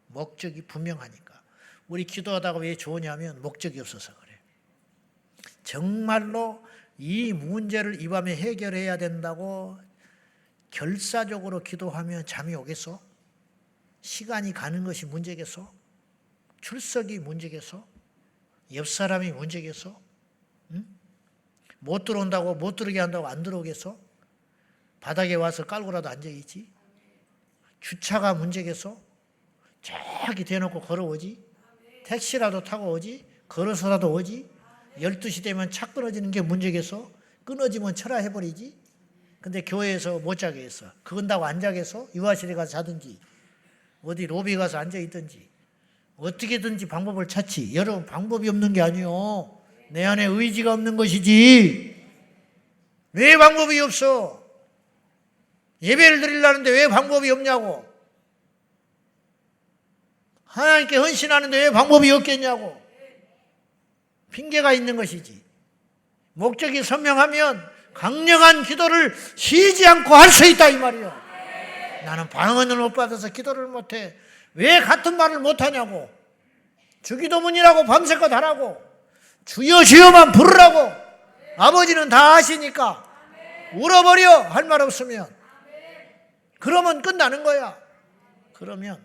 목적이 분명하니까. 우리 기도하다가 왜 좋으냐면 목적이 없어서 그래요. 정말로 이 문제를 이 밤에 해결해야 된다고 결사적으로 기도하면 잠이 오겠어? 시간이 가는 것이 문제겠어? 출석이 문제겠어? 옆 사람이 문제겠어? 응? 못 들어온다고 못 들어오게 한다고 안 들어오겠어? 바닥에 와서 깔고라도 앉아있지? 주차가 문제겠어? 저기 대놓고 걸어오지? 택시라도 타고 오지? 걸어서라도 오지? 12시 되면 차 끊어지는 게 문제겠어? 끊어지면 철화해버리지? 근데 교회에서 못 자게 했어. 그건다고 안 자겠어? 유아실에 가서 자든지 어디 로비 가서 앉아있든지 어떻게든지 방법을 찾지. 여러분, 방법이 없는 게 아니요. 내 안에 의지가 없는 것이지. 왜 방법이 없어? 예배를 드리려는데 왜 방법이 없냐고. 하나님께 헌신하는데 왜 방법이 없겠냐고. 핑계가 있는 것이지. 목적이 선명하면 강력한 기도를 쉬지 않고 할 수 있다 이 말이요. 나는 방언을 못 받아서 기도를 못해. 왜 같은 말을 못하냐고. 주기도문이라고 밤새껏 하라고. 주여 주여만 부르라고. 아버지는 다 아시니까. 울어버려 할 말 없으면. 그러면 끝나는 거야. 그러면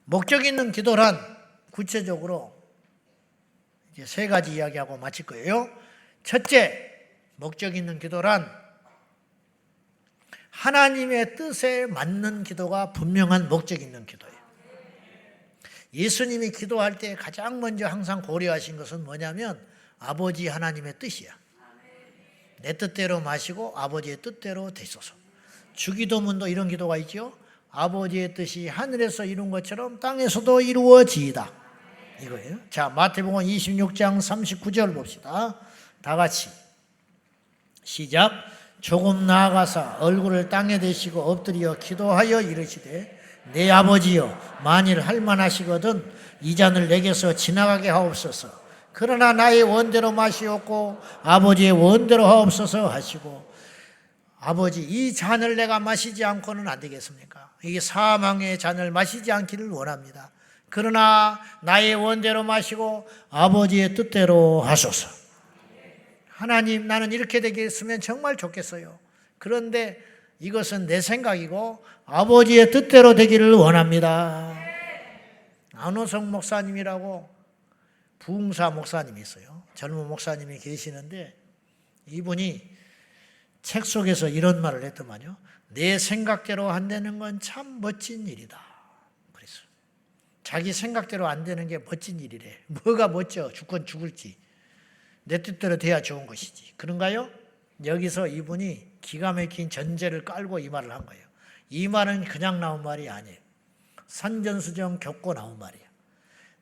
목적 있는 기도란 구체적으로 이제 세 가지 이야기하고 마칠 거예요. 첫째, 목적 있는 기도란 하나님의 뜻에 맞는 기도가 분명한 목적 있는 기도예요. 예수님이 기도할 때 가장 먼저 항상 고려하신 것은 뭐냐면 아버지 하나님의 뜻이야. 내 뜻대로 마시고 아버지의 뜻대로 되소서. 주기도문도 이런 기도가 있죠. 아버지의 뜻이 하늘에서 이룬 것처럼 땅에서도 이루어지이다. 이거예요. 자, 마태복음 26장 39절 봅시다. 다 같이 시작. 조금 나아가사 얼굴을 땅에 대시고 엎드려 기도하여 이르시되 내 아버지여, 만일 할만하시거든 이 잔을 내게서 지나가게 하옵소서. 그러나 나의 원대로 마시옵고 아버지의 원대로 하옵소서 하시고. 아버지, 이 잔을 내가 마시지 않고는 안 되겠습니까? 이 사망의 잔을 마시지 않기를 원합니다. 그러나 나의 원대로 마시고 아버지의 뜻대로 하소서. 하나님, 나는 이렇게 되겠으면 정말 좋겠어요. 그런데 이것은 내 생각이고 아버지의 뜻대로 되기를 원합니다. 안호성 목사님이라고 부흥사 목사님이 있어요. 젊은 목사님이 계시는데 이분이 책 속에서 이런 말을 했더만요. 내 생각대로 안 되는 건 참 멋진 일이다. 그래서 자기 생각대로 안 되는 게 멋진 일이래. 뭐가 멋져? 죽건 죽을지. 내 뜻대로 돼야 좋은 것이지. 그런가요? 여기서 이분이 기가 막힌 전제를 깔고 이 말을 한 거예요. 이 말은 그냥 나온 말이 아니에요. 산전수정 겪고 나온 말이에요.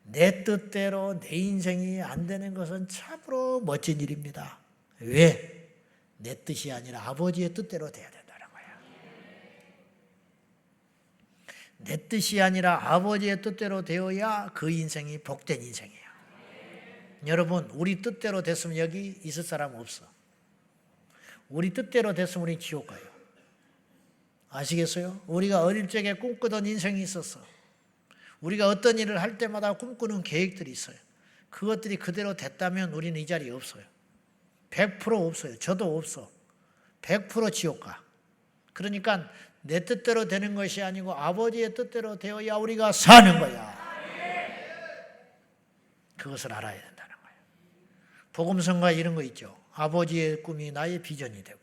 내 뜻대로 내 인생이 안 되는 것은 참으로 멋진 일입니다. 왜? 내 뜻이 아니라 아버지의 뜻대로 돼야 된다는 거예요. 내 뜻이 아니라 아버지의 뜻대로 되어야 그 인생이 복된 인생이에요. 여러분, 우리 뜻대로 됐으면 여기 있을 사람 없어. 우리 뜻대로 됐으면 우리 지옥 가요. 아시겠어요? 우리가 어릴 적에 꿈꾸던 인생이 있었어. 우리가 어떤 일을 할 때마다 꿈꾸는 계획들이 있어요. 그것들이 그대로 됐다면 우리는 이 자리에 없어요. 100% 없어요. 저도 없어. 100% 지옥 가. 그러니까 내 뜻대로 되는 것이 아니고 아버지의 뜻대로 되어야 우리가 사는 거야. 그것을 알아야 된다는 거예요. 복음성가에 이런 거 있죠. 아버지의 꿈이 나의 비전이 되고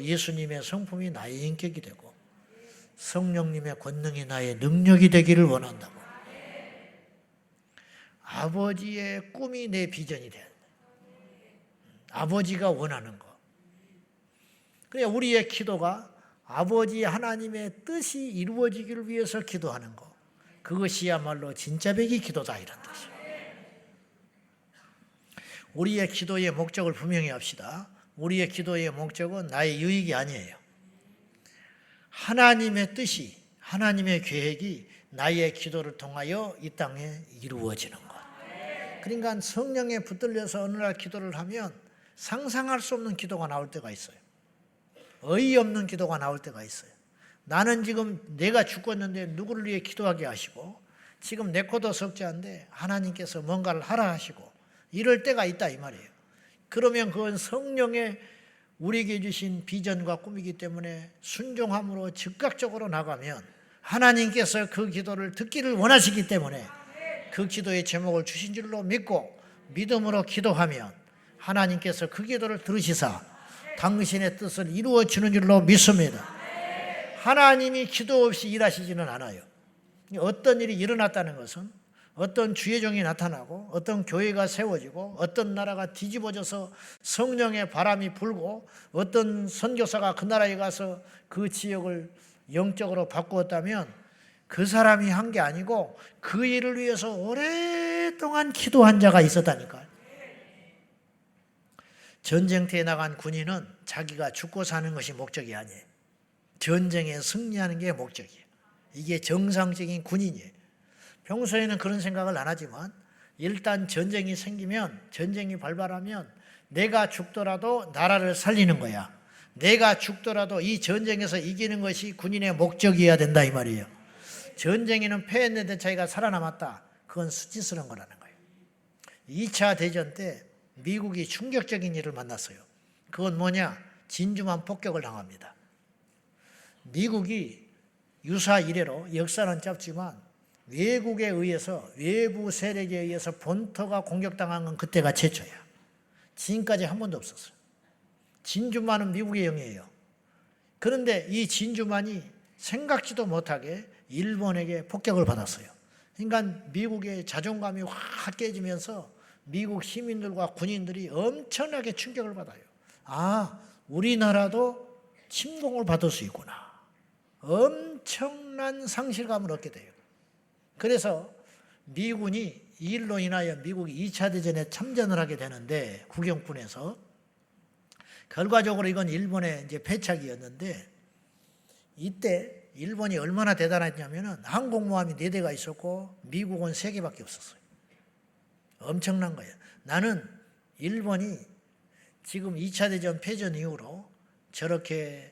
예수님의 성품이 나의 인격이 되고 성령님의 권능이 나의 능력이 되기를 원한다고. 아버지의 꿈이 내 비전이 돼야 돼. 아버지가 원하는 거. 그냥 우리의 기도가 아버지 하나님의 뜻이 이루어지기를 위해서 기도하는 거. 그것이야말로 진짜 백이 기도다 이런 뜻이에요. 우리의 기도의 목적을 분명히 합시다. 우리의 기도의 목적은 나의 유익이 아니에요. 하나님의 뜻이, 하나님의 계획이 나의 기도를 통하여 이 땅에 이루어지는 것. 그러니까 성령에 붙들려서 어느 날 기도를 하면 상상할 수 없는 기도가 나올 때가 있어요. 어이없는 기도가 나올 때가 있어요. 나는 지금 내가 죽었는데 누구를 위해 기도하게 하시고 지금 내 코도 석자인데 하나님께서 뭔가를 하라 하시고 이럴 때가 있다 이 말이에요. 그러면 그건 성령의 우리에게 주신 비전과 꿈이기 때문에 순종함으로 즉각적으로 나가면 하나님께서 그 기도를 듣기를 원하시기 때문에 그 기도의 제목을 주신 줄로 믿고 믿음으로 기도하면 하나님께서 그 기도를 들으시사 당신의 뜻을 이루어 주는 줄로 믿습니다. 하나님이 기도 없이 일하시지는 않아요. 어떤 일이 일어났다는 것은 어떤 주의 종이 나타나고 어떤 교회가 세워지고 어떤 나라가 뒤집어져서 성령의 바람이 불고 어떤 선교사가 그 나라에 가서 그 지역을 영적으로 바꾸었다면 그 사람이 한 게 아니고 그 일을 위해서 오랫동안 기도한 자가 있었다니까요. 전쟁터에 나간 군인은 자기가 죽고 사는 것이 목적이 아니에요. 전쟁에 승리하는 게 목적이에요. 이게 정상적인 군인이에요. 평소에는 그런 생각을 안 하지만 일단 전쟁이 생기면, 전쟁이 발발하면 내가 죽더라도 나라를 살리는 거야. 내가 죽더라도 이 전쟁에서 이기는 것이 군인의 목적이어야 된다 이 말이에요. 전쟁에는 패했는데 자기가 살아남았다. 그건 수치스러운 거라는 거예요. 2차 대전 때 미국이 충격적인 일을 만났어요. 그건 뭐냐? 진주만 폭격을 당합니다. 미국이 유사 이래로 역사는 짧지만 외국에 의해서, 외부 세력에 의해서 본토가 공격당한 건 그때가 최초야. 지금까지 한 번도 없었어요. 진주만은 미국의 영예예요. 그런데 이 진주만이 생각지도 못하게 일본에게 폭격을 받았어요. 그러니까 미국의 자존감이 확 깨지면서 미국 시민들과 군인들이 엄청나게 충격을 받아요. 아, 우리나라도 침공을 받을 수 있구나. 엄청난 상실감을 얻게 돼요. 그래서 미군이 이 일로 인하여 미국이 2차 대전에 참전을 하게 되는데 국영군에서 결과적으로 이건 일본의 이제 패착이었는데 이때 일본이 얼마나 대단했냐면은 항공모함이 4대가 있었고 미국은 3개밖에 없었어요. 엄청난 거예요. 나는 일본이 지금 2차 대전 패전 이후로 저렇게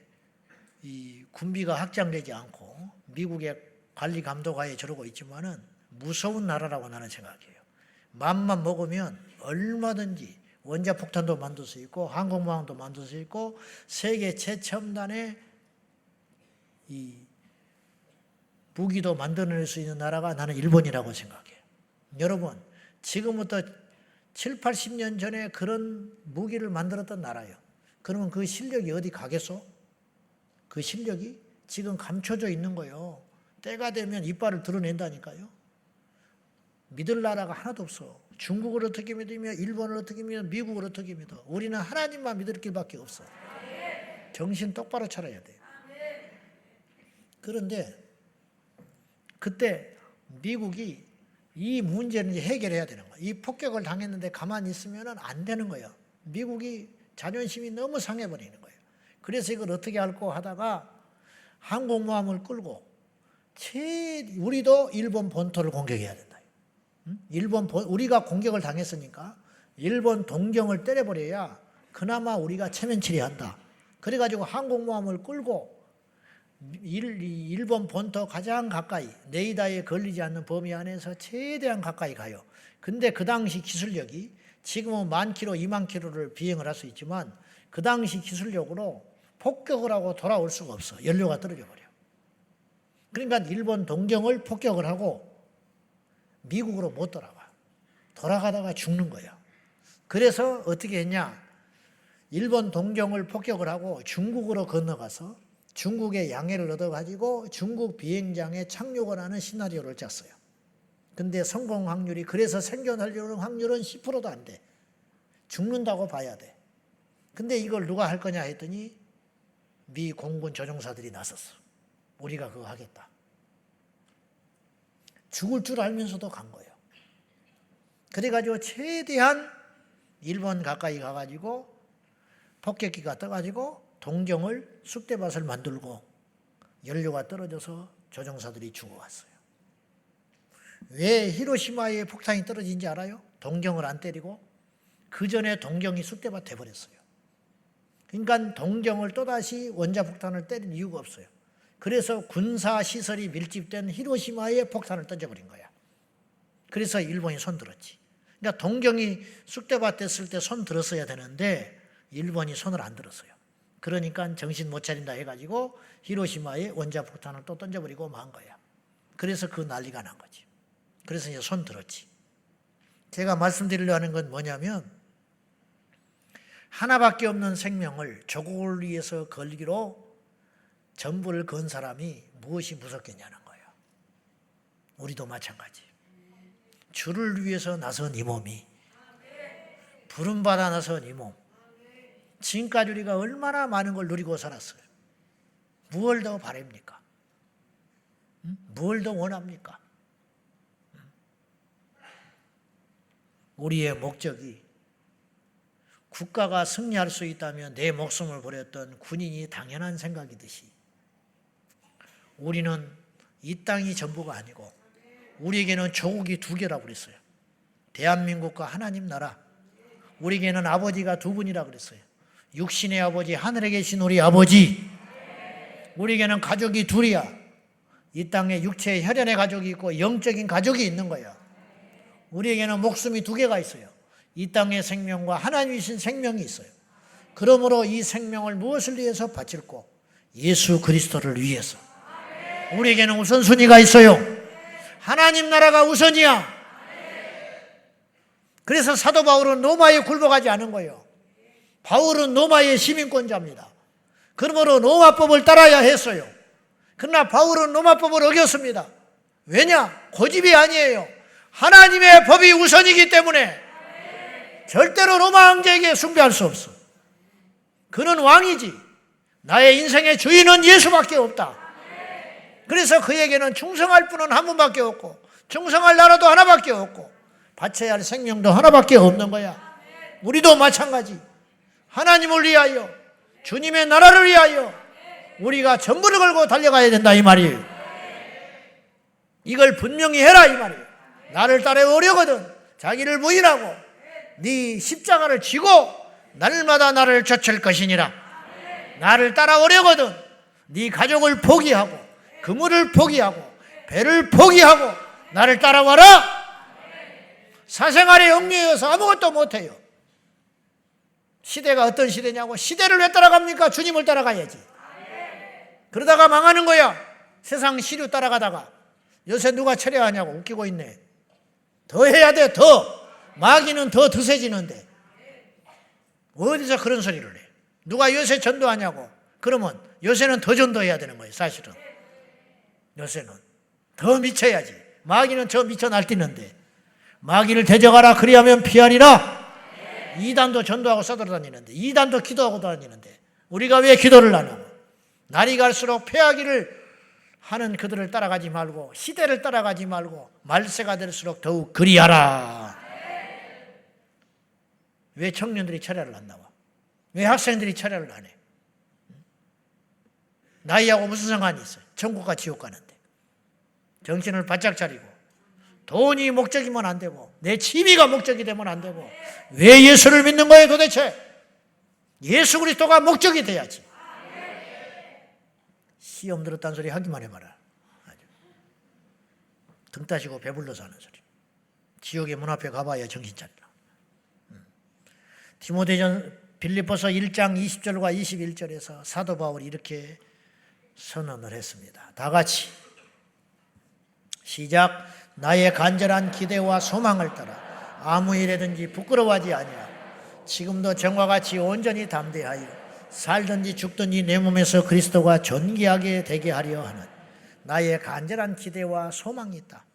이 군비가 확장되지 않고 미국의 관리 감독하에 저러고 있지만은 무서운 나라라고 나는 생각해요. 맘만 먹으면 얼마든지 원자폭탄도 만들 수 있고 항공모함도 만들 수 있고 세계 최첨단의 이 무기도 만들어낼 수 있는 나라가 나는 일본이라고 생각해요. 여러분, 지금부터 7, 80년 전에 그런 무기를 만들었던 나라예요. 그러면 그 실력이 어디 가겠어? 그 실력이 지금 감춰져 있는 거예요. 때가 되면 이빨을 드러낸다니까요. 믿을 나라가 하나도 없어. 중국을 어떻게 믿으며 일본을 어떻게 믿으며 미국을 어떻게 믿어. 우리는 하나님만 믿을 길밖에 없어. 정신 똑바로 차려야 돼. 그런데 그때 미국이 이 문제는 해결해야 되는 거야. 이 폭격을 당했는데 가만히 있으면 안 되는 거예요. 미국이 자존심이 너무 상해버리는 거예요. 그래서 이걸 어떻게 할까 하다가 항공모함을 끌고 우리도 일본 본토를 공격해야 된다. 우리가 공격을 당했으니까 일본 동경을 때려버려야 그나마 우리가 체면 처리한다. 그래가지고 항공모함을 끌고 일본 본토 가장 가까이 레이더에 걸리지 않는 범위 안에서 최대한 가까이 가요. 근데 그 당시 기술력이 지금은 10,000km, 20,000km를 비행을 할 수 있지만 그 당시 기술력으로 폭격을 하고 돌아올 수가 없어. 연료가 떨어져 버려. 그러니까 일본 동경을 폭격을 하고 미국으로 못 돌아가. 돌아가다가 죽는 거야. 그래서 어떻게 했냐? 일본 동경을 폭격을 하고 중국으로 건너가서 중국의 양해를 얻어가지고 중국 비행장에 착륙을 하는 시나리오를 짰어요. 근데 성공 확률이, 그래서 생존하려는 확률은 10%도 안 돼. 죽는다고 봐야 돼. 근데 이걸 누가 할 거냐 했더니 미 공군 조종사들이 나섰어. 우리가 그거 하겠다. 죽을 줄 알면서도 간 거예요. 그래가지고 최대한 일본 가까이 가가지고 폭격기가 떠가지고 동경을 쑥대밭을 만들고 연료가 떨어져서 조종사들이 죽어갔어요. 왜 히로시마에 폭탄이 떨어진지 알아요? 동경을 안 때리고 그 전에 동경이 쑥대밭 돼버렸어요. 그러니까 동경을 또다시 원자폭탄을 때릴 이유가 없어요. 그래서 군사시설이 밀집된 히로시마에 폭탄을 던져버린 거야. 그래서 일본이 손들었지. 그러니까 동경이 쑥대밭 됐을 때 손 들었어야 되는데 일본이 손을 안 들었어요. 그러니까 정신 못 차린다 해가지고 히로시마에 원자폭탄을 또 던져버리고 만 거야. 그래서 그 난리가 난 거지. 그래서 이제 손 들었지. 제가 말씀드리려 하는 건 뭐냐면 하나밖에 없는 생명을 조국을 위해서 걸기로 전부를 건 사람이 무엇이 무섭겠냐는 거예요. 우리도 마찬가지. 주를 위해서 나선 이 몸이, 부름받아 나선 이 몸, 지금까지 우리가 얼마나 많은 걸 누리고 살았어요. 무엇을 더 바랍니까? 무엇을 더 원합니까? 우리의 목적이 국가가 승리할 수 있다면 내 목숨을 버렸던 군인이 당연한 생각이듯이 우리는 이 땅이 전부가 아니고 우리에게는 조국이 두 개라고 그랬어요. 대한민국과 하나님 나라. 우리에게는 아버지가 두 분이라고 그랬어요. 육신의 아버지, 하늘에 계신 우리 아버지. 우리에게는 가족이 둘이야. 이 땅에 육체의 혈연의 가족이 있고 영적인 가족이 있는 거야. 우리에게는 목숨이 두 개가 있어요. 이 땅의 생명과 하나님이신 생명이 있어요. 그러므로 이 생명을 무엇을 위해서 바칠고? 예수 그리스도를 위해서. 우리에게는 우선순위가 있어요. 하나님 나라가 우선이야. 그래서 사도 바울은 로마에 굴복하지 않은 거예요. 바울은 로마의 시민권자입니다. 그러므로 로마법을 따라야 했어요. 그러나 바울은 로마법을 어겼습니다. 왜냐? 고집이 아니에요. 하나님의 법이 우선이기 때문에 절대로 로마 황제에게 숭배할 수 없어. 그는 왕이지. 나의 인생의 주인은 예수밖에 없다. 그래서 그에게는 충성할 분은 한 분밖에 없고 충성할 나라도 하나밖에 없고 바쳐야 할 생명도 하나밖에 없는 거야. 우리도 마찬가지. 하나님을 위하여, 주님의 나라를 위하여 우리가 전부를 걸고 달려가야 된다 이 말이에요. 이걸 분명히 해라 이 말이에요. 나를 따라오려거든 자기를 부인하고 네 십자가를 지고 날마다 나를 좇을 것이니라. 나를 따라오려거든 네 가족을 포기하고 그물을 포기하고 배를 포기하고 나를 따라와라. 사생활에 얽매여서 아무것도 못해요. 시대가 어떤 시대냐고. 시대를 왜 따라갑니까? 주님을 따라가야지. 그러다가 망하는 거야. 세상 시류 따라가다가. 요새 누가 철회하냐고 웃기고 있네. 더 해야 돼. 더. 마귀는 더 드세지는데 어디서 그런 소리를 해. 누가 요새 전도하냐고. 그러면 요새는 더 전도해야 되는 거예요. 사실은 요새는 더 미쳐야지. 마귀는 저 미쳐 날뛰는데 마귀를 대적하라 그리하면 피하리라. 이단도 전도하고 싸돌아다니는데 이단도 기도하고 다니는데 우리가 왜 기도를 안 하고. 날이 갈수록 패하기를 하는 그들을 따라가지 말고 시대를 따라가지 말고 말세가 될수록 더욱 그리하라. 왜 청년들이 철야를 안 나와? 왜 학생들이 철야를 안 해? 나이하고 무슨 상관이 있어요? 천국과 지옥 가는데. 정신을 바짝 차리고 돈이 목적이면 안 되고 내 취미가 목적이 되면 안 되고 왜 예수를 믿는 거예요 도대체? 예수 그리스도가 목적이 돼야지. 시험 들었다는 소리 하기만 해봐라. 등 따시고 배불러서 하는 소리. 지옥의 문 앞에 가봐야 정신 차리라. 디모데전 빌립보서 1장 20절과 21절에서 사도 바울이 이렇게 선언을 했습니다. 다 같이 시작. 나의 간절한 기대와 소망을 따라 아무 일에든지 부끄러워하지 아니하고 지금도 전과 같이 온전히 담대하여 살든지 죽든지 내 몸에서 그리스도가 존귀하게 되게 하려 하는 나의 간절한 기대와 소망이 있다.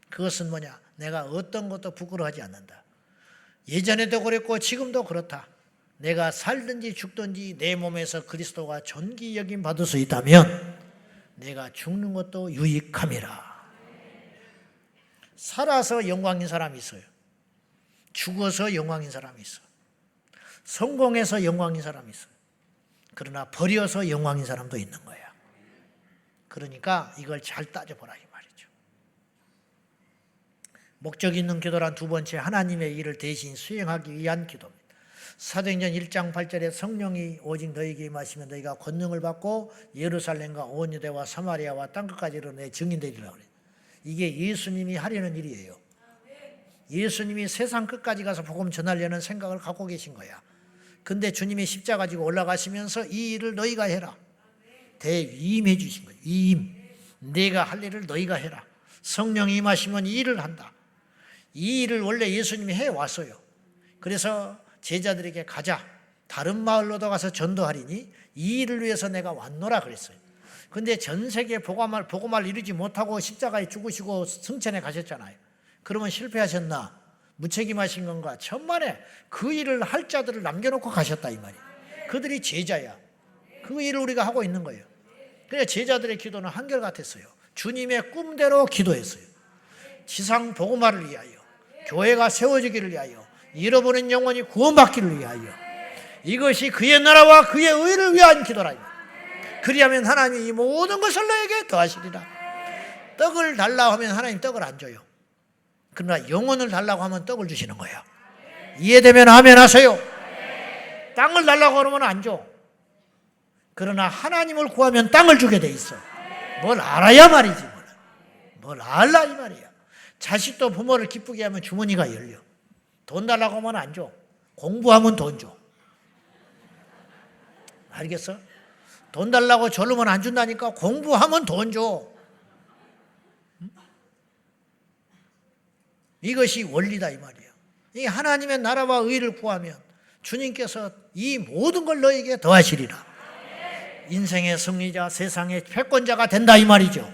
그것은 뭐냐? 내가 어떤 것도 부끄러워하지 않는다. 예전에도 그랬고 지금도 그렇다. 내가 살든지 죽든지 내 몸에서 그리스도가 존귀 여김 받을 수 있다면 내가 죽는 것도 유익함이라. 살아서 영광인 사람이 있어요. 죽어서 영광인 사람이 있어요. 성공해서 영광인 사람이 있어요. 그러나 버려서 영광인 사람도 있는 거야. 그러니까 이걸 잘 따져보라 이 말이죠. 목적 있는 기도란 두 번째, 하나님의 일을 대신 수행하기 위한 기도입니다. 사도행전 1장 8절에 성령이 오직 너희에게 임하시면 너희가 권능을 받고 예루살렘과 온 유대와 사마리아와 땅끝까지 이르러 내 증인되리라 그래요. 이게 예수님이 하려는 일이에요. 예수님이 세상 끝까지 가서 복음 전하려는 생각을 갖고 계신 거야. 근데 주님이 십자가 지고 올라가시면서 이 일을 너희가 해라. 대위임해 주신 거예요. 위임. 내가 할 일을 너희가 해라. 성령이 임하시면 이 일을 한다. 이 일을 원래 예수님이 해왔어요. 그래서 제자들에게 가자. 다른 마을로도 가서 전도하리니 이 일을 위해서 내가 왔노라 그랬어요. 근데 전 세계에 복음을 이루지 못하고 십자가에 죽으시고 승천에 가셨잖아요. 그러면 실패하셨나? 무책임하신 건가? 천만에 그 일을 할 자들을 남겨놓고 가셨다 이 말이에요. 그들이 제자야. 그 일을 우리가 하고 있는 거예요. 그래서 제자들의 기도는 한결같았어요. 주님의 꿈대로 기도했어요. 지상 복음화를 위하여, 교회가 세워지기를 위하여, 잃어버린 영혼이 구원받기를 위하여, 이것이 그의 나라와 그의 의를 위한 기도라. 그리하면 하나님이 이 모든 것을 너에게 더하시리라. 떡을 달라고 하면 하나님 떡을 안 줘요. 그러나 영혼을 달라고 하면 떡을 주시는 거예요. 이해되면 아멘 하세요. 땅을 달라고 그러면 안 줘. 그러나 하나님을 구하면 땅을 주게 돼 있어. 뭘 알아야 말이지. 뭘 알라 이 말이야. 자식도 부모를 기쁘게 하면 주머니가 열려. 돈 달라고 하면 안 줘. 공부하면 돈 줘. 알겠어? 돈 달라고 졸르면 안 준다니까. 공부하면 돈 줘. 이것이 원리다 이 말이에요. 이 하나님의 나라와 의를 구하면 주님께서 이 모든 걸 너에게 더하시리라. 인생의 승리자, 세상의 패권자가 된다 이 말이죠.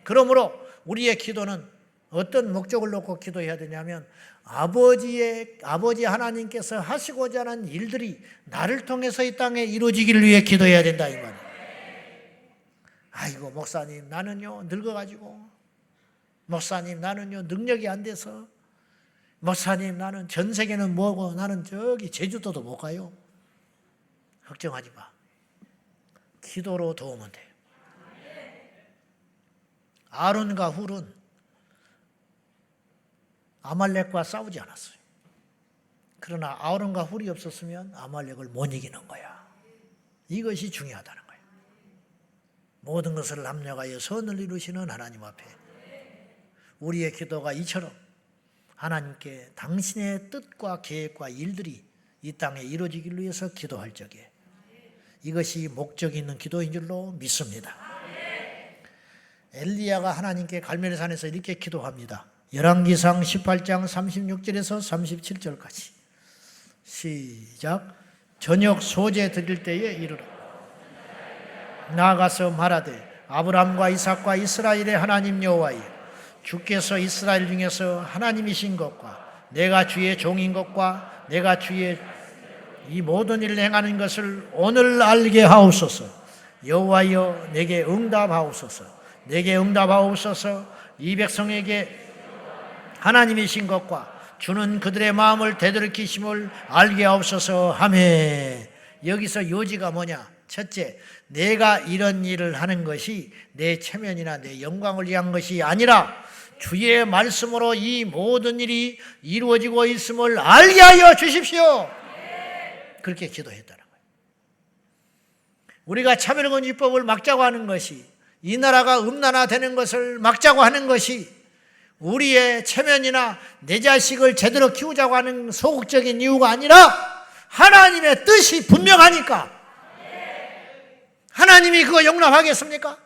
그러므로 우리의 기도는 어떤 목적을 놓고 기도해야 되냐면 아버지 하나님께서 하시고자 하는 일들이 나를 통해서 이 땅에 이루어지기를 위해 기도해야 된다 이 말이에요. 아이고 목사님 나는요 늙어가지고, 목사님 나는요 능력이 안 돼서, 목사님 나는 전 세계는 뭐고 나는 저기 제주도도 못 가요. 걱정하지 마. 기도로 도우면 돼요. 아론과 훌은 아말렉과 싸우지 않았어요. 그러나 아론과 훌이 없었으면 아말렉을 못 이기는 거야. 이것이 중요하다는 거예요. 모든 것을 합력하여 선을 이루시는 하나님 앞에 우리의 기도가 이처럼 하나님께 당신의 뜻과 계획과 일들이 이 땅에 이루어지기를 위해서 기도할 적에 이것이 목적이 있는 기도인 줄로 믿습니다. 엘리야가 하나님께 갈멜산에서 이렇게 기도합니다. 열왕기상 18장 36절에서 37절까지 시작. 저녁 소제 드릴 때에 이르러 나아가서 말하되 아브람과 이삭과 이스라엘의 하나님 여호와여, 주께서 이스라엘 중에서 하나님이신 것과 내가 주의 종인 것과 내가 주의 이 모든 일을 행하는 것을 오늘 알게 하옵소서. 여호와여 내게 응답하옵소서. 내게 응답하옵소서. 이 백성에게 하나님이신 것과 주는 그들의 마음을 되돌이키심을 알게 하옵소서 하매. 여기서 요지가 뭐냐? 첫째, 내가 이런 일을 하는 것이 내 체면이나 내 영광을 위한 것이 아니라 주의 말씀으로 이 모든 일이 이루어지고 있음을 알게 하여 주십시오. 그렇게 기도했다는 거예요. 우리가 차별금지법을 막자고 하는 것이, 이 나라가 음란화되는 것을 막자고 하는 것이 우리의 체면이나 내 자식을 제대로 키우자고 하는 소극적인 이유가 아니라 하나님의 뜻이 분명하니까. 하나님이 그거 용납하겠습니까?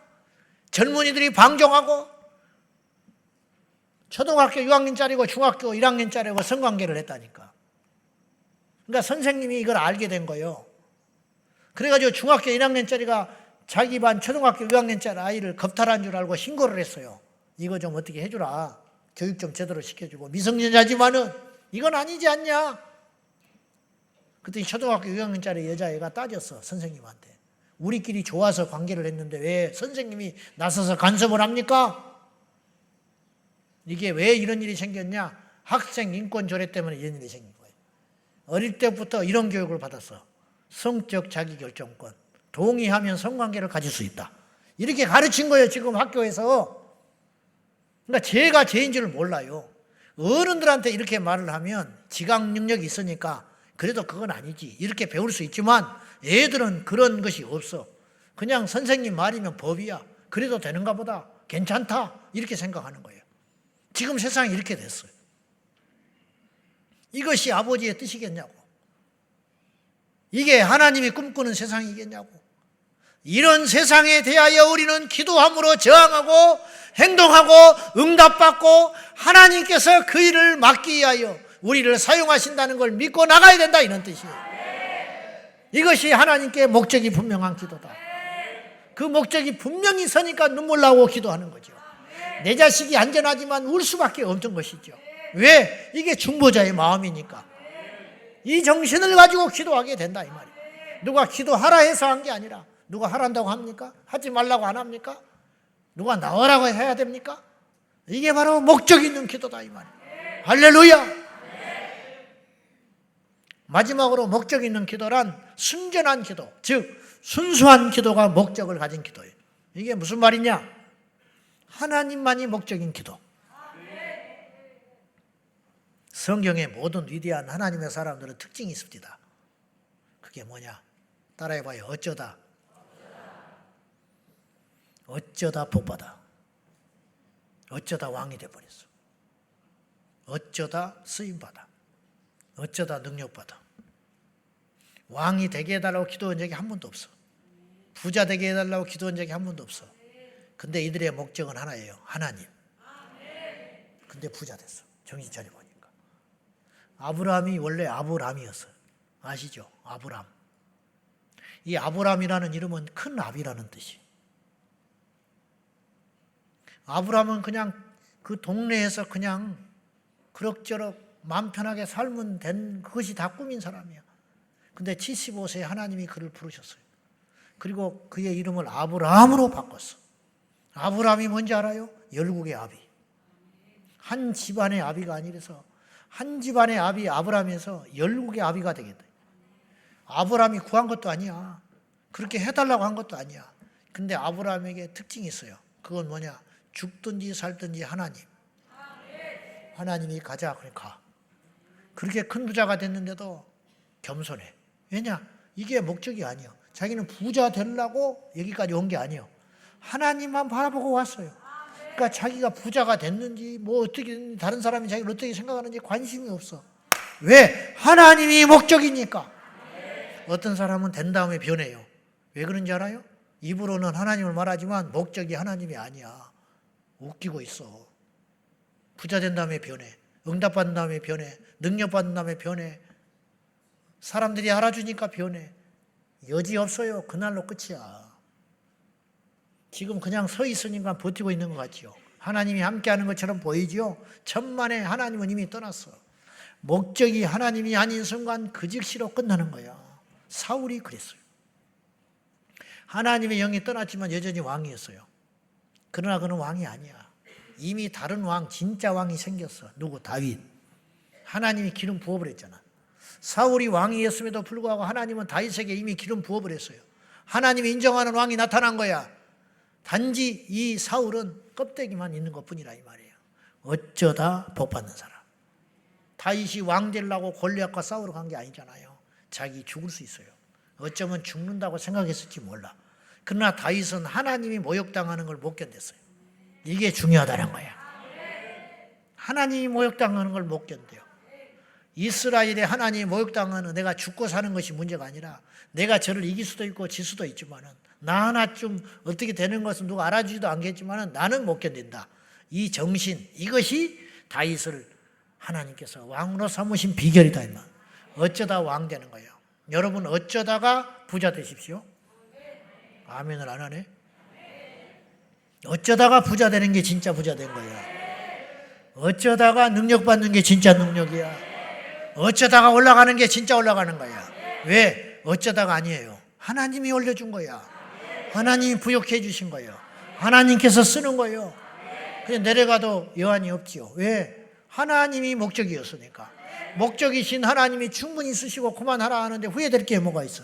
젊은이들이 방종하고 초등학교 6학년짜리고 중학교 1학년짜리고 성관계를 했다니까. 그러니까 선생님이 이걸 알게 된 거예요. 그래가지고 중학교 1학년짜리가 자기 반 초등학교 6학년짜리 아이를 겁탈한 줄 알고 신고를 했어요. 이거 좀 어떻게 해주라. 교육 좀 제대로 시켜주고. 미성년자지만은 이건 아니지 않냐. 그때 초등학교 6학년짜리 여자애가 따졌어. 선생님한테. 우리끼리 좋아서 관계를 했는데 왜 선생님이 나서서 간섭을 합니까? 이게 왜 이런 일이 생겼냐? 학생 인권 조례 때문에 이런 일이 생긴 거예요. 어릴 때부터 이런 교육을 받았어. 성적 자기결정권. 동의하면 성관계를 가질 수 있다. 이렇게 가르친 거예요, 지금 학교에서. 그러니까 죄가 죄인 줄 몰라요. 어른들한테 이렇게 말을 하면 지각 능력이 있으니까 그래도 그건 아니지 이렇게 배울 수 있지만 애들은 그런 것이 없어. 그냥 선생님 말이면 법이야. 그래도 되는가 보다. 괜찮다. 이렇게 생각하는 거예요. 지금 세상이 이렇게 됐어요. 이것이 아버지의 뜻이겠냐고. 이게 하나님이 꿈꾸는 세상이겠냐고. 이런 세상에 대하여 우리는 기도함으로 저항하고 행동하고 응답받고 하나님께서 그 일을 막기 위하여 우리를 사용하신다는 걸 믿고 나가야 된다, 이런 뜻이에요. 이것이 하나님께 목적이 분명한 기도다. 그 목적이 분명히 서니까 눈물 나고 기도하는 거죠. 내 자식이 안전하지만 울 수밖에 없는 것이죠. 왜? 이게 중보자의 마음이니까. 이 정신을 가지고 기도하게 된다, 이 말이에요. 누가 기도하라 해서 한 게 아니라 누가 하란다고 합니까? 하지 말라고 안 합니까? 누가 나오라고 해야 됩니까? 이게 바로 목적 있는 기도다, 이 말이에요. 할렐루야. 마지막으로 목적 있는 기도란 순전한 기도, 즉 순수한 기도가 목적을 가진 기도예요. 이게 무슨 말이냐? 하나님만이 목적인 기도. 성경의 모든 위대한 하나님의 사람들은 특징이 있습니다. 그게 뭐냐? 따라해봐요. 어쩌다 복받아. 어쩌다 왕이 돼버렸어. 어쩌다 쓰임받아. 어쩌다 능력받아. 왕이 되게 해달라고 기도한 적이 한 번도 없어. 부자 되게 해달라고 기도한 적이 한 번도 없어. 근데 이들의 목적은 하나예요. 하나님. 근데 부자 됐어. 정신 차려보니까. 아브라함이 원래 아브람이었어요. 아시죠? 아브람. 이 아브람이라는 이름은 큰 압이라는 뜻이에요. 아브람은 그냥 그 동네에서 그냥 그럭저럭 마음 편하게 살면 된 그것이 다 꿈인 사람이야. 근데 75세에 하나님이 그를 부르셨어요. 그리고 그의 이름을 아브라함으로 바꿨어. 아브라함이 뭔지 알아요? 열국의 아비. 한 집안의 아비가 아니라서 한 집안의 아비 아브라함에서 열국의 아비가 되겠다. 아브라함이 구한 것도 아니야. 그렇게 해달라고 한 것도 아니야. 근데 아브라함에게 특징이 있어요. 그건 뭐냐? 죽든지 살든지 하나님. 하나님이 가자. 그래 가. 그렇게 큰 부자가 됐는데도 겸손해. 왜냐? 이게 목적이 아니에요. 자기는 부자 되려고 여기까지 온 게 아니에요. 하나님만 바라보고 왔어요. 그러니까 자기가 부자가 됐는지 뭐 어떻게 다른 사람이 자기를 어떻게 생각하는지 관심이 없어. 왜? 하나님이 목적이니까. 어떤 사람은 된 다음에 변해요. 왜 그런지 알아요? 입으로는 하나님을 말하지만 목적이 하나님이 아니야. 웃기고 있어. 부자 된 다음에 변해. 응답받은 다음에 변해. 능력받은 다음에 변해. 사람들이 알아주니까 변해. 여지없어요. 그날로 끝이야. 지금 그냥 서 있으니까 버티고 있는 것 같지요. 하나님이 함께하는 것처럼 보이지요. 천만에 하나님은 이미 떠났어. 목적이 하나님이 아닌 순간 그 즉시로 끝나는 거야. 사울이 그랬어요. 하나님의 영이 떠났지만 여전히 왕이었어요. 그러나 그는 왕이 아니야. 이미 다른 왕, 진짜 왕이 생겼어. 누구? 다윗. 하나님이 기름 부어버렸잖아. 사울이 왕이었음에도 불구하고 하나님은 다윗에게 이미 기름 부어버렸어요. 하나님이 인정하는 왕이 나타난 거야. 단지 이 사울은 껍데기만 있는 것뿐이라 이 말이에요. 어쩌다 복받는 사람. 다윗이 왕 되려고 골리앗과 싸우러 간 게 아니잖아요. 자기 죽을 수 있어요. 어쩌면 죽는다고 생각했을지 몰라. 그러나 다윗은 하나님이 모욕당하는 걸 못 견뎠어요. 이게 중요하다는 거야. 하나님이 모욕당하는 걸 못 견뎌요. 이스라엘에 하나님이 모욕당하는 내가 죽고 사는 것이 문제가 아니라 내가 저를 이길 수도 있고 질 수도 있지만은 나 하나쯤 어떻게 되는 것은 누가 알아주지도 않겠지만은 나는 못 견딘다. 이 정신, 이것이 다윗을 하나님께서 왕으로 삼으신 비결이다. 이만. 어쩌다 왕 되는 거예요. 여러분 어쩌다가 부자 되십시오. 아멘을 안 하네. 어쩌다가 부자 되는 게 진짜 부자 된 거야. 어쩌다가 능력 받는 게 진짜 능력이야. 어쩌다가 올라가는 게 진짜 올라가는 거야. 왜? 어쩌다가 아니에요. 하나님이 올려준 거야. 하나님이 부욕해 주신 거예요. 하나님께서 쓰는 거예요. 그냥 내려가도 여한이 없지요. 왜? 하나님이 목적이었으니까. 목적이신 하나님이 충분히 쓰시고 그만하라 하는데 후회될 게 뭐가 있어?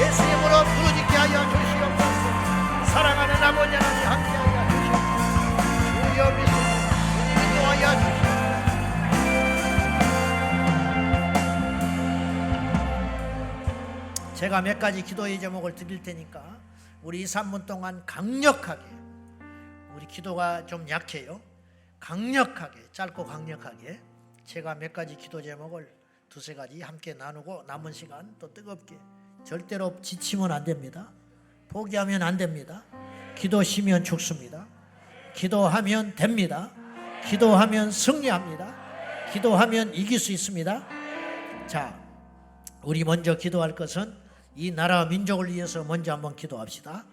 예수 이름으로 부르짖게 하여 주시옵소서. 사랑하는 아버지 하나님 함께하여 주시옵소서. 주여 믿습니다. 주님 인도하여 주시옵소서. 제가 몇 가지 기도의 제목을 드릴 테니까 우리 2, 3분 동안 강력하게, 우리 기도가 좀 약해요, 강력하게, 짧고 강력하게 제가 몇 가지 기도 제목을 두세 가지 함께 나누고 남은 시간 또 뜨겁게, 절대로 지치면 안 됩니다. 포기하면 안 됩니다. 기도시면 죽습니다. 기도하면 됩니다. 기도하면 승리합니다. 기도하면 이길 수 있습니다. 자, 우리 먼저 기도할 것은 이 나라 민족을 위해서 먼저 한번 기도합시다.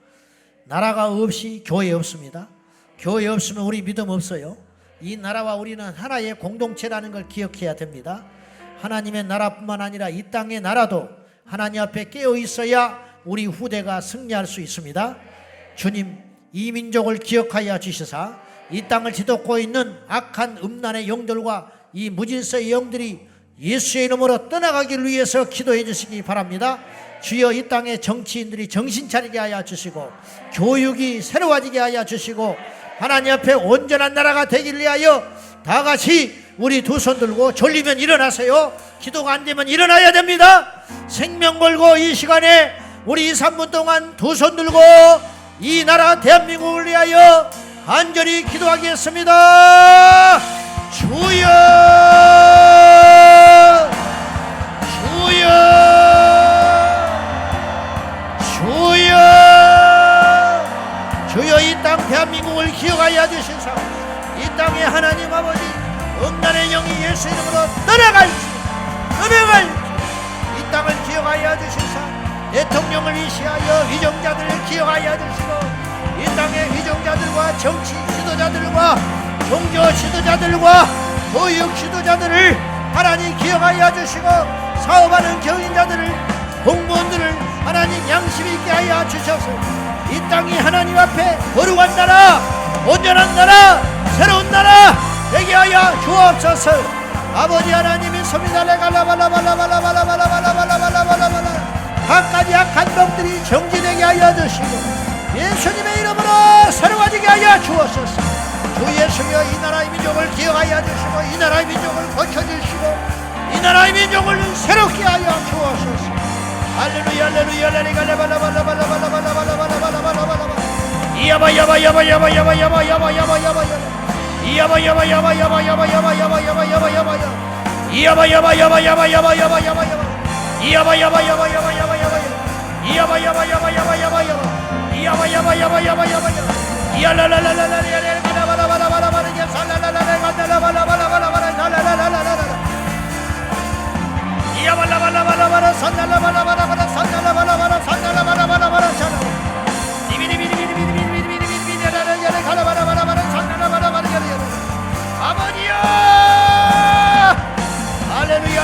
나라가 없이 교회 없습니다. 교회 없으면 우리 믿음 없어요. 이 나라와 우리는 하나의 공동체라는 걸 기억해야 됩니다. 하나님의 나라뿐만 아니라 이 땅의 나라도 하나님 앞에 깨어 있어야 우리 후대가 승리할 수 있습니다. 주님, 이 민족을 기억하여 주시사 이 땅을 뒤덮고 있는 악한 음란의 영들과 이 무질서의 영들이 예수의 이름으로 떠나가기를 위해서 기도해 주시기 바랍니다. 주여, 이 땅의 정치인들이 정신 차리게 하여 주시고 교육이 새로워지게 하여 주시고 하나님 앞에 온전한 나라가 되기를 위하여 다 같이 우리 두 손 들고 졸리면 일어나세요. 기도가 안 되면 일어나야 됩니다. 생명 걸고 이 시간에 우리 2, 3분 동안 두 손 들고 이 나라 대한민국을 위하여 간절히 기도하겠습니다. 주여, 주여, 주여, 주여, 이 땅 대한민국을 기억하여 주시사 이 땅에 하나님 아버지 음란의 영이 예수 이름으로 떠나갈지 이 땅을 기억하여 주시사 대통령을 위시하여 위정자들을 기억하여 주시고 이 땅의 위정자들과 정치 지도자들과 종교 지도자들과 교육 지도자들을 하나님 기억하여 주시고 사업하는 경인자들을 공무원들을 하나님 양심 있게 하여 주셔서 이 땅이 하나님 앞에 거룩한 나라, 온전한 나라, 새로운 나라 되게 하여 주옵소서. 아버지 하나님 믿습니다. 각가지 악한 놈들이 정지되게 하여 주시고 예수님의 이름으로 새로워지게 하여 주옵소서. 주 예수여 이 나라의 민족을 기억하여 주시고 이 나라의 민족을 고쳐주시고 이 나라의 민족을 새롭게 하여 주옵소서. 할렐루야 할렐루야 아버지여 할렐루야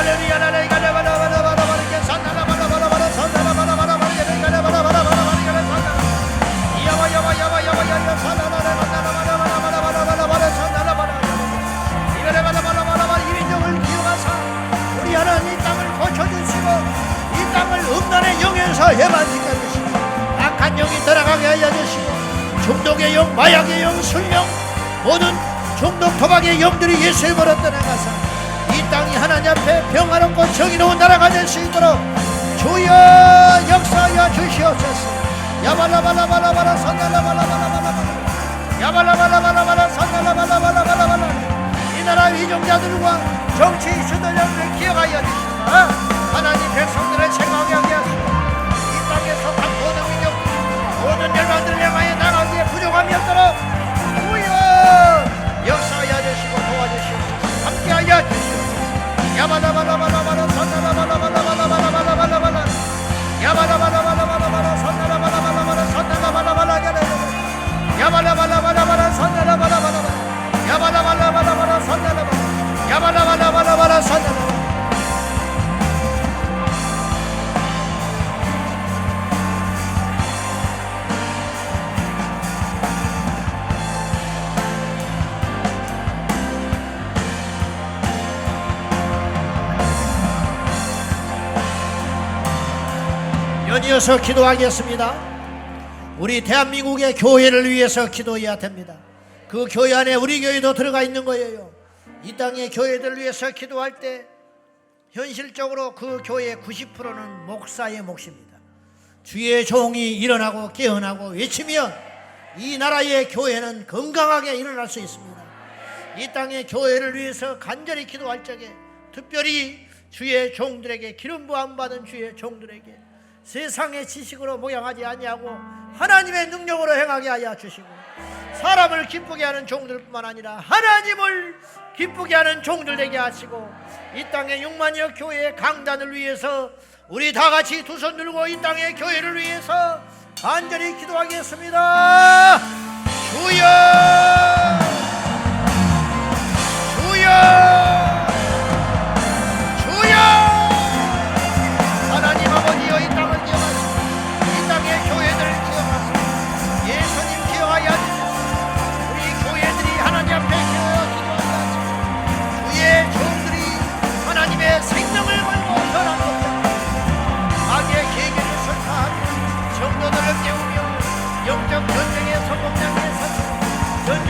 이 민족을 기억하사 우리 하나님 이 땅을 고쳐주시고 이 땅을 음란의 영에서 해방시켜 주시고 악한 영이 들어가게 하여 주시고 중독의 영, 마약의 영, 술령 모든 중독 도박의 영들이 예수의 이름으로 떠나가사 이 땅이 하나님 앞에 평화롭고 정의로운 나라가 될 수 있도록 주여 역사하여 주시옵소서. 야발라발라발라발라 산달라발라발라발라 야발라발라발라발라 산달라발라발라발라 이 나라 위종자들과 정치 주도자들을 기억하여 주시고 하나님 백성들을 생각하게 하시고 이 땅에 속한 모든 민족 모든 열방들을 향하여 나가기에 부족함이 없도록 주여 역사하여 주시고 도와주시옵소서. 함께하여 주시옵소서. 야발라발라발라발라 산달라발라발라발라발라발라 야발라발라발라발라 산달라발라발라발라 산달라발라발라 야발라발라발라발라 산달라발라발라 야발라발라발라발라 산달라발라 야발라발라발라발라 산달라발라. 연이어서 기도하겠습니다. 우리 대한민국의 교회를 위해서 기도해야 됩니다. 그 교회 안에 우리 교회도 들어가 있는 거예요. 이 땅의 교회들을 위해서 기도할 때 현실적으로 그 교회의 90%는 목사의 몫입니다. 주의 종이 일어나고 깨어나고 외치면 이 나라의 교회는 건강하게 일어날 수 있습니다. 이 땅의 교회를 위해서 간절히 기도할 적에 특별히 주의 종들에게 기름 부음 받은 주의 종들에게 세상의 지식으로 모양하지 아니하고 하나님의 능력으로 행하게 하여 주시고 사람을 기쁘게 하는 종들뿐만 아니라 하나님을 기쁘게 하는 종들 되게 하시고 이 땅의 6만여 교회의 강단을 위해서 우리 다같이 두 손 들고 이 땅의 교회를 위해서 간절히 기도하겠습니다. 주여 주여 주여 하나님 아버지여 이 땅을 기억하시고 이 땅의 교회들을 기억하시고 예수님 기억하여 주시고 우리 교회들이 하나님 앞에 기도하게 하시고 주의 종들이 하나님의 생명을 걸고 변화롭게 악의 계계를 설파하며 성도들을 깨우며 영적 전쟁의 성공장에 서서 전쟁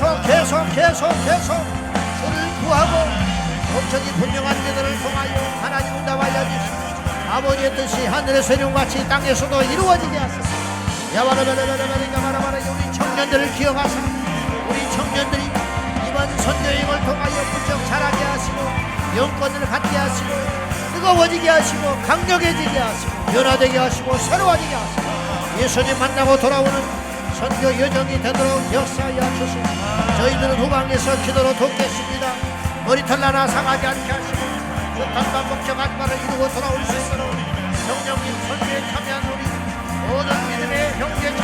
계속 주를 구하고 목적이 분명한 자들을 통하여 하나님 응답 알려주시고 아버지의 뜻이 하늘에서 이룬같이 땅에서도 이루어지게 하소서. 야바라바라바라바라바라바라 우리 청년들을 기억하사 우리 청년들이 이번 선교행을 통하여 부쩍 자라게 하시고 영권을 갖게 하시고 뜨거워지게 하시고 강력해지게 하시고 변화되게 하시고 새로워지게 하시고 예수님 만나고 돌아오는 선교 여정이 되도록 역사하여 주시고 저희들은 후방에서 기도로 돕겠습니다. 머리털 하나 상하지 않게 하시고 뜻함과 목적한 바를 이루고 돌아올 수 있도록 성령님 선교에 참여한 우리 모든 믿음의 형제